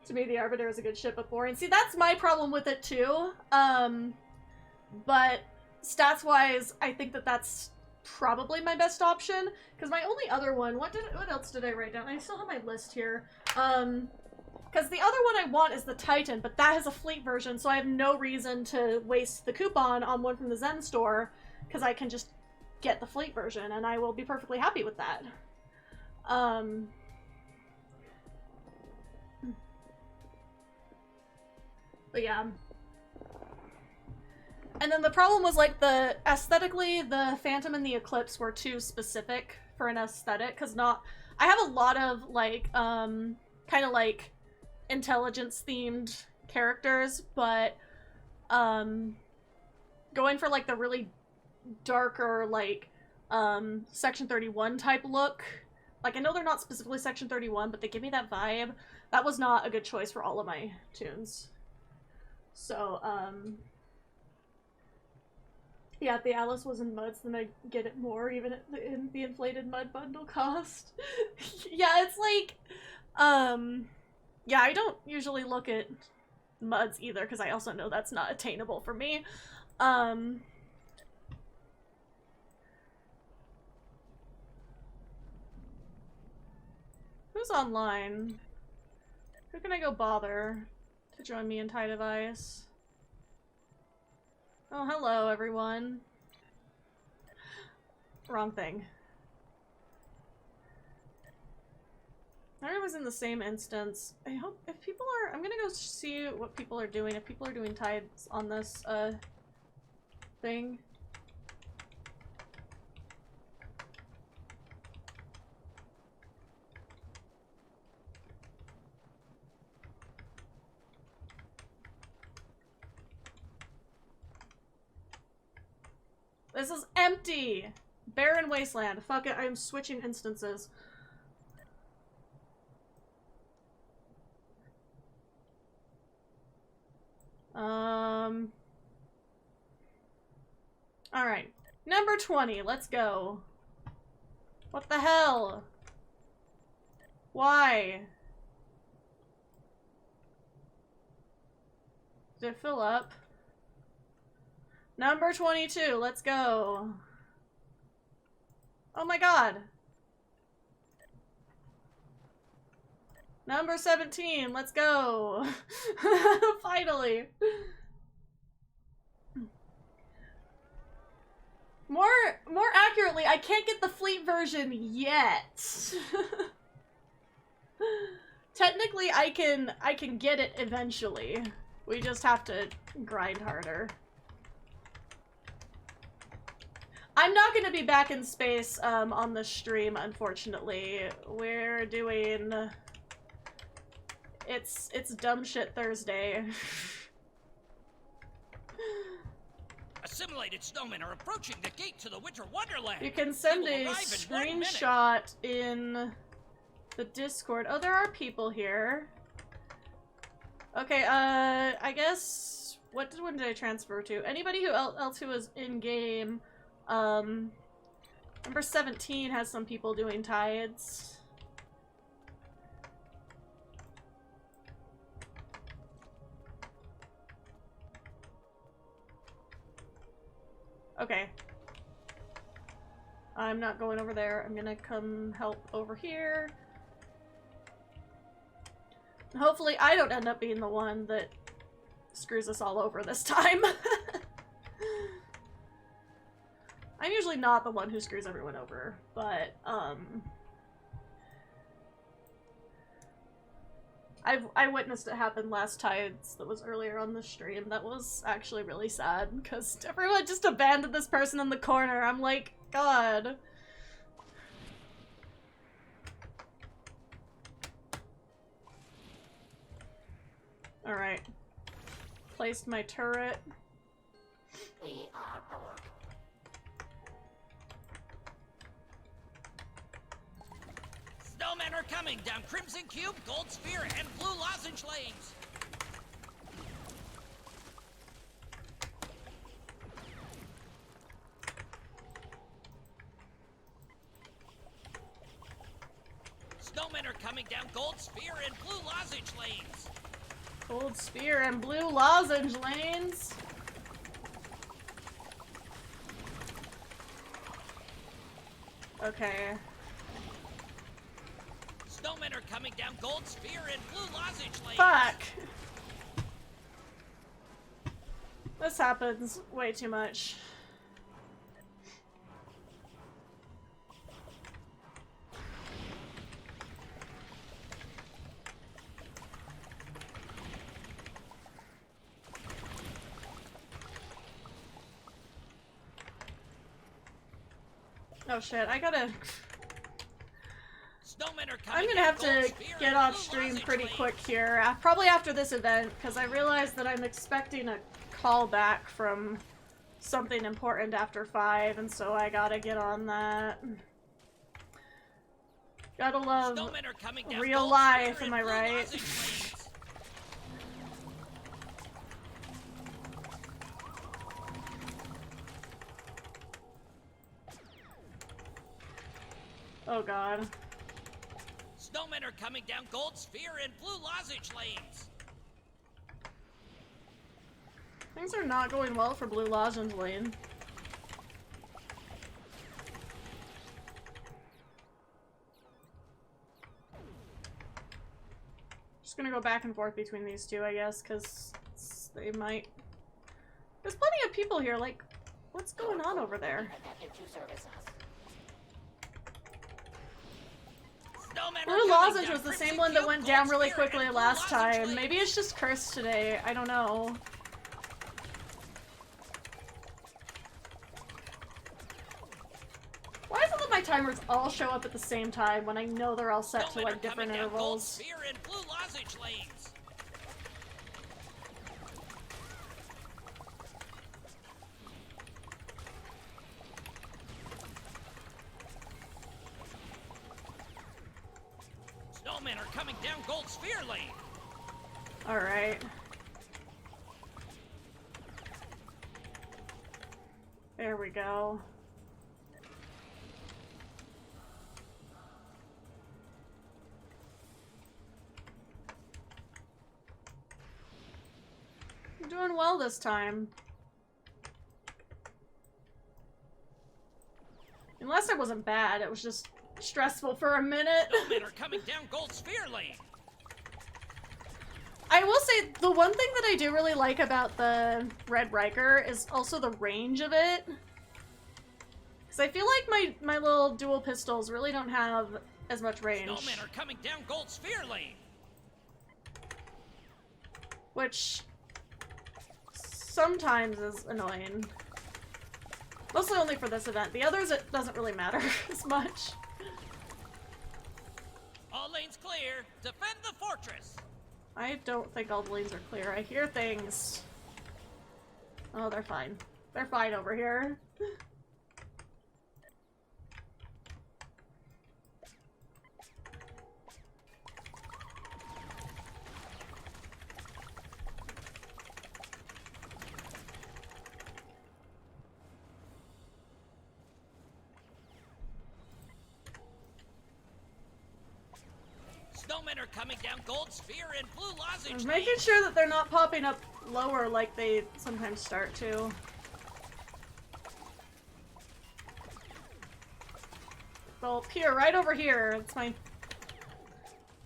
To me, the Arbiter is a good ship before. And see, that's my problem with it too. But stats-wise, I think that that's probably my best option. Because my only other one, what else did I write down? I still have my list here. Because the other one I want is the Titan, but that has a fleet version, so I have no reason to waste the coupon on one from the Zen store, because I can just get the fleet version, and I will be perfectly happy with that. But yeah. And then the problem was, like, aesthetically, the Phantom and the Eclipse were too specific for an aesthetic, because I have a lot of, like, kind of, like, intelligence-themed characters, but, going for, like, the really darker, like, Section 31 type look, like, I know they're not specifically Section 31, but they give me that vibe. That was not a good choice for all of my tunes. So, yeah, if the Alice was in Muds, then I'd get it more, even in the inflated Mud bundle cost. Yeah, it's like, yeah, I don't usually look at Muds either, because I also know that's not attainable for me. Who's online? Who can I go bother to join me in Tide of Ice? Oh, hello, everyone. Wrong thing. Everyone's in the same instance. I hope if people are... I'm gonna go see what people are doing. If people are doing tides on this, thing. This is empty! Barren wasteland. Fuck it, I'm switching instances. Alright. Number 20, let's go. What the hell? Why? Did it fill up? Number 22, let's go. Oh my god. Number 17, let's go. Finally. More accurately, I can't get the fleet version yet. Technically, I can get it eventually. We just have to grind harder. I'm not gonna be back in space on the stream, unfortunately. We're doing... It's Dumb Shit Thursday. Assimilated snowmen are approaching the gate to the Winter Wonderland. You can send a screenshot in the Discord. Oh, there are people here. Okay, I guess... What one did I transfer to? Anybody else who was in-game... Number 17 has some people doing tides. Okay. I'm not going over there. I'm gonna come help over here. Hopefully I don't end up being the one that screws us all over this time. I'm usually not the one who screws everyone over, but, I witnessed it happen last tides that was earlier on the stream. That was actually really sad, because everyone just abandoned this person in the corner. I'm like, God. Alright. Placed my turret. We are Borg. Snowmen are coming down Crimson Cube, Gold Sphere, and Blue Lozenge lanes. Snowmen are coming down Gold Sphere and Blue Lozenge lanes. Gold Sphere and Blue Lozenge lanes. Okay. Snowmen are coming down Gold Sphere and Blue Lozenge lanes. Fuck! This happens way too much. Oh shit, I gotta... Snowmen are I'm coming gonna have down to Gold Sphere get and off Blue stream Lozenge pretty lanes. quick here, probably after this event, because I realized that I'm expecting a call back from something important after 5, and so I gotta get on that. Gotta love Snowmen are coming down real Gold life, Sphere am and I Blue right? Lozenge lanes. Oh god. Snowmen are coming down Gold Sphere and Blue Lozenge lanes. Things are not going well for Blue Lozenge Lane. Just gonna go back and forth between these two, I guess, because they might... There's plenty of people here, like, what's going on over there? Adapted to service us. Snowmen are Blue coming Lozenge down was the Crimson same one that Cube, went Gold down really Sphere, quickly and Blue last Lozenge time. lanes. Maybe it's just cursed today, I don't know. Why is it that my timers all show up at the same time when I know they're all set to Snowmen are like different coming down Gold intervals? Sphere and Blue Lozenge lanes. Snowmen are coming down Gold Sphere lane. Alright. There we go. I'm doing well this time. Unless it wasn't bad, it was just stressful for a minute. Snowmen are coming down Gold Sphere lane. I will say, the one thing that I do really like about the Red Riker is also the range of it. Because I feel like my little dual pistols really don't have as much range. Snowmen are coming down Gold Sphere lane. Which sometimes is annoying. Mostly only for this event. The others, it doesn't really matter as much. All lanes clear. Defend the fortress. I don't think all the lanes are clear. I hear things. Oh, they're fine. They're fine over here. Snowmen are coming down Gold Sphere and Blue Lozenge I'm making lanes. sure that they're not popping up lower like they sometimes start to. They'll appear right over here. It's my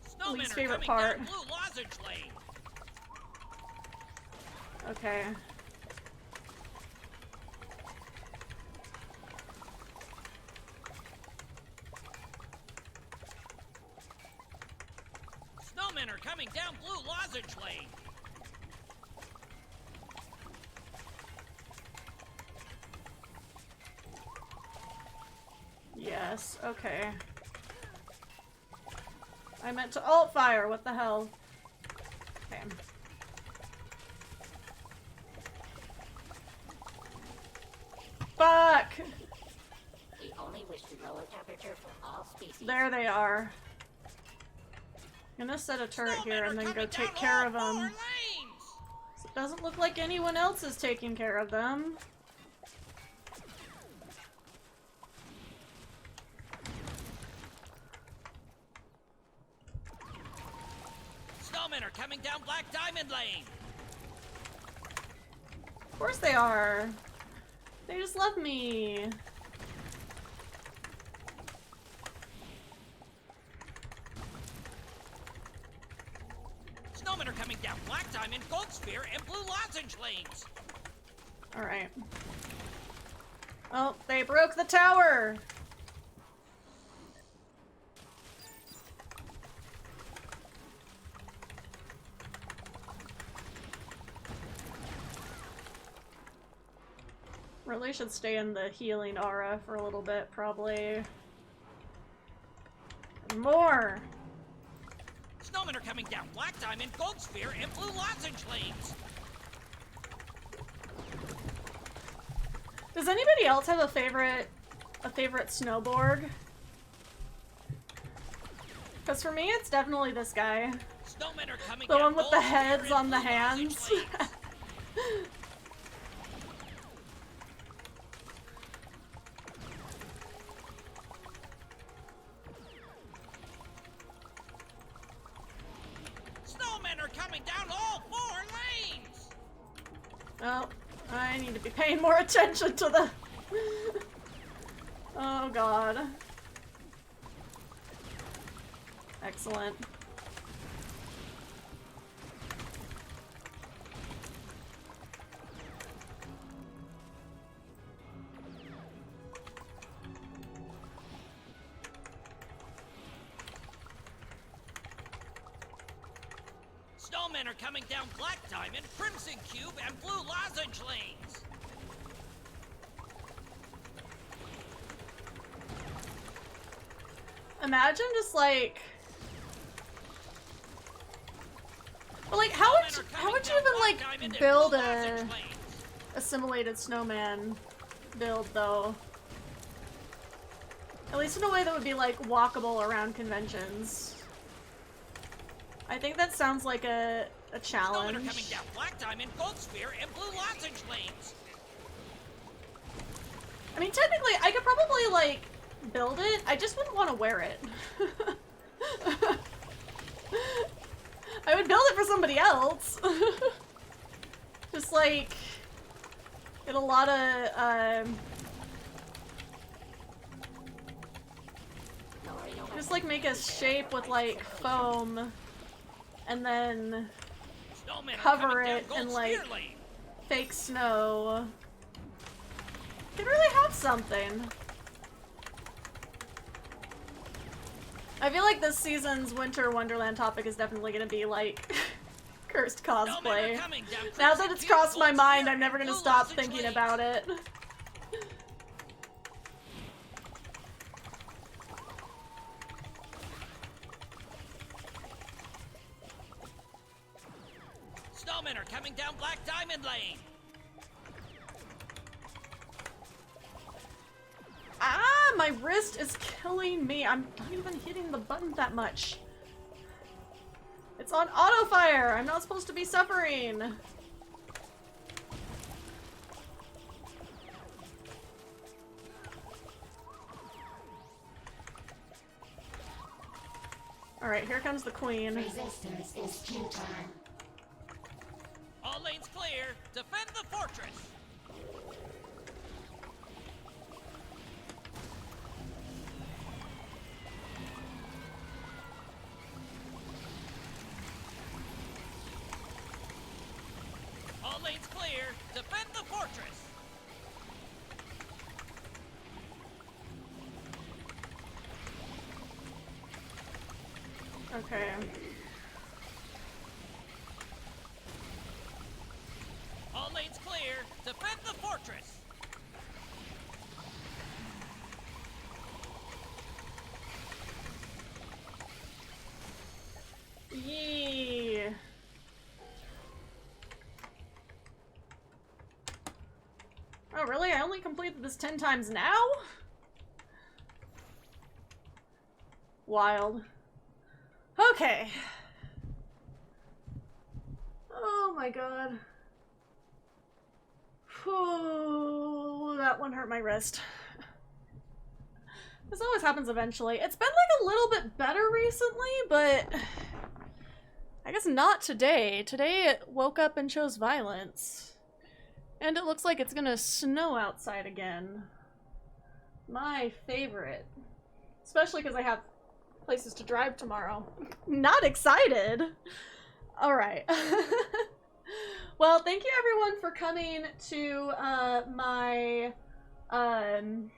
Snowmen least are favorite coming part. down Blue Lozenge lane. Okay. Snowmen are coming down Blue Lozenge lane. Yes, okay. I meant to alt fire, what the hell? Okay. Fuck! We only wish to lower temperature for all species. There they are. I'm gonna set a turret Snowmen here are and then go coming take down care all of four them. lanes. It doesn't look like anyone else is taking care of them. Snowmen are coming down Black Diamond Lane. Of course they are. They just love me. Snowmen are coming down Black Diamond, Gold Sphere, and Blue Lozenge lanes. Alright. Oh, they broke the tower! Really should stay in the healing aura for a little bit, probably. More! Snowmen are coming down Black Diamond, Gold Sphere, and Blue Lozenge lanes. Does anybody else have a favorite snowboard? Because for me, it's definitely this guy. Snowmen are coming The down one with Gold the Sphere heads and on the Blue Lozenge hands. lanes. Snowmen are coming down all 4 lanes. Oh, I need to be paying more attention to the... Oh god. Excellent. Snowmen are coming down Black Diamond, Crimson Cube, and Blue Lozenge lanes. Imagine just like... But like, how would you even like build a assimilated snowman build though? At least in a way that would be like walkable around conventions. I think that sounds like a challenge. Snowmen are coming down Black Diamond, Gold Sphere, and Blue Lozenge lanes. I mean, technically, I could probably like build it. I just wouldn't want to wear it. I would build it for somebody else. Just like get a lot of just like make a shape with like foam and then Snowmen are cover coming down it Gold in Sphere like lane. fake snow. Could really have something. I feel like this season's Winter Wonderland topic is definitely gonna be like cursed cosplay. Now that it's crossed my mind, I'm never gonna stop thinking about it. Snowmen are coming down Black Diamond Lane. Ah, my wrist is killing me. I'm not even hitting the button that much. It's on auto fire. I'm not supposed to be suffering. Alright, here comes the queen. Resistance is futile. All lanes clear. Defend the fortress. All lanes clear. Defend the fortress. Okay. All lanes clear. Defend the fortress. Yee. Oh, really? I only completed this 10 times now? Wild. Okay. Oh my god. Whew, that one hurt my wrist. This always happens eventually. It's been like a little bit better recently, but I I guess not today. Today it woke up and chose violence. And it looks like it's gonna snow outside again. My favorite. Especially because I have places to drive tomorrow. Not excited! Alright. Well, thank you everyone for coming to my fun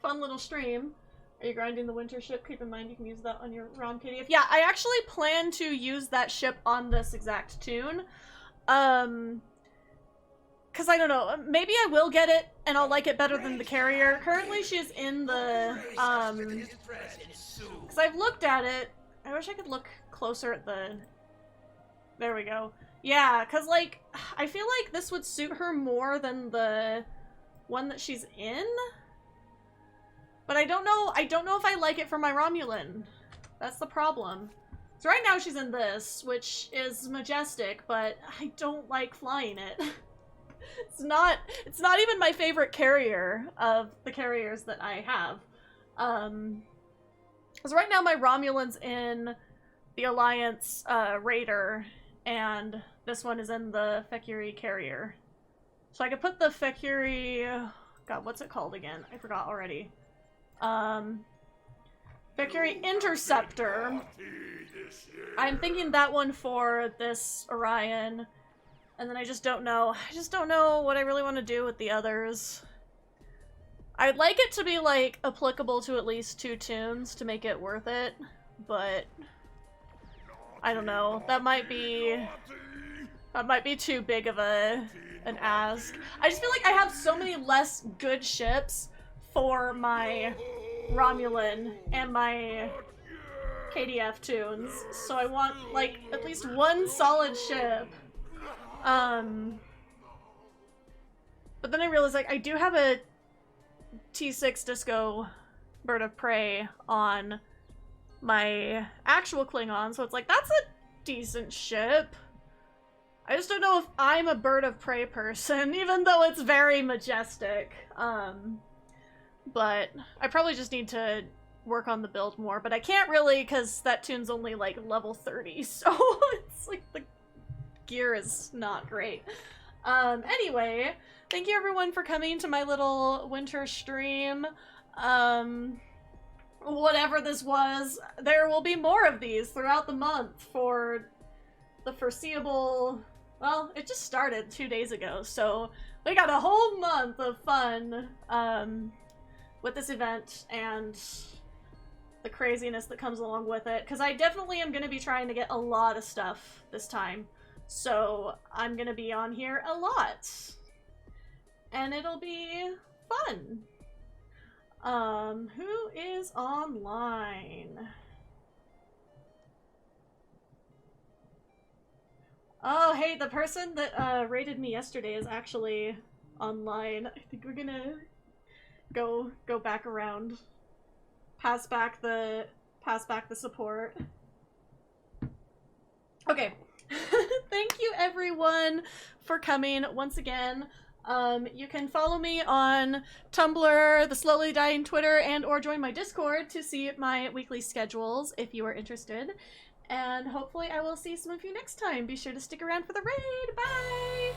little stream. Are you grinding the winter ship? Keep in mind you can use that on your ROM PDF. Yeah, I actually plan to use that ship on this exact tune. Cause I don't know, maybe I will get it and I'll like it better than the carrier. Currently she's in the, cause I've looked at it. I wish I could look closer at the, there we go. Yeah, cause like, I feel like this would suit her more than the one that she's in. But I don't know if I like it for my Romulan. That's the problem. So right now she's in this, which is majestic, but I don't like flying it. It's not even my favorite carrier of the carriers that I have. Because right now my Romulan's in the Alliance Raider, and this one is in the Fekiri carrier. So I could put the Fekiri... God, what's it called again? I forgot already. Fekiri Interceptor. I'm thinking that one for this Orion. And then I just don't know. I just don't know what I really want to do with the others. I'd like it to be, like, applicable to at least 2 tunes to make it worth it, but I don't know. That might be too big of an ask. I just feel like I have so many less good ships for my Romulan and my KDF tunes, so I want, like, at least one solid ship. But then I realized, like, I do have a T6 Disco Bird of Prey on my actual Klingon, so it's like, that's a decent ship. I just don't know if I'm a Bird of Prey person, even though it's very majestic. But I probably just need to work on the build more, but I can't really, because that tune's only, like, level 30, so it's like the gear is not great. Anyway, thank you everyone for coming to my little winter stream. Whatever this was, there will be more of these throughout the month for the foreseeable... Well, it just started 2 days ago, so we got a whole month of fun with this event and the craziness that comes along with it, because I definitely am going to be trying to get a lot of stuff this time. So I'm gonna be on here a lot. And it'll be fun. Who is online? Oh, hey, the person that rated me yesterday is actually online. I think we're gonna go back around. Pass back the support. Okay. Thank you everyone for coming once again. You can follow me on Tumblr, the Slowly Dying Twitter, and or join my Discord to see my weekly schedules if you are interested. And hopefully I will see some of you next time. Be sure to stick around for the raid. Bye!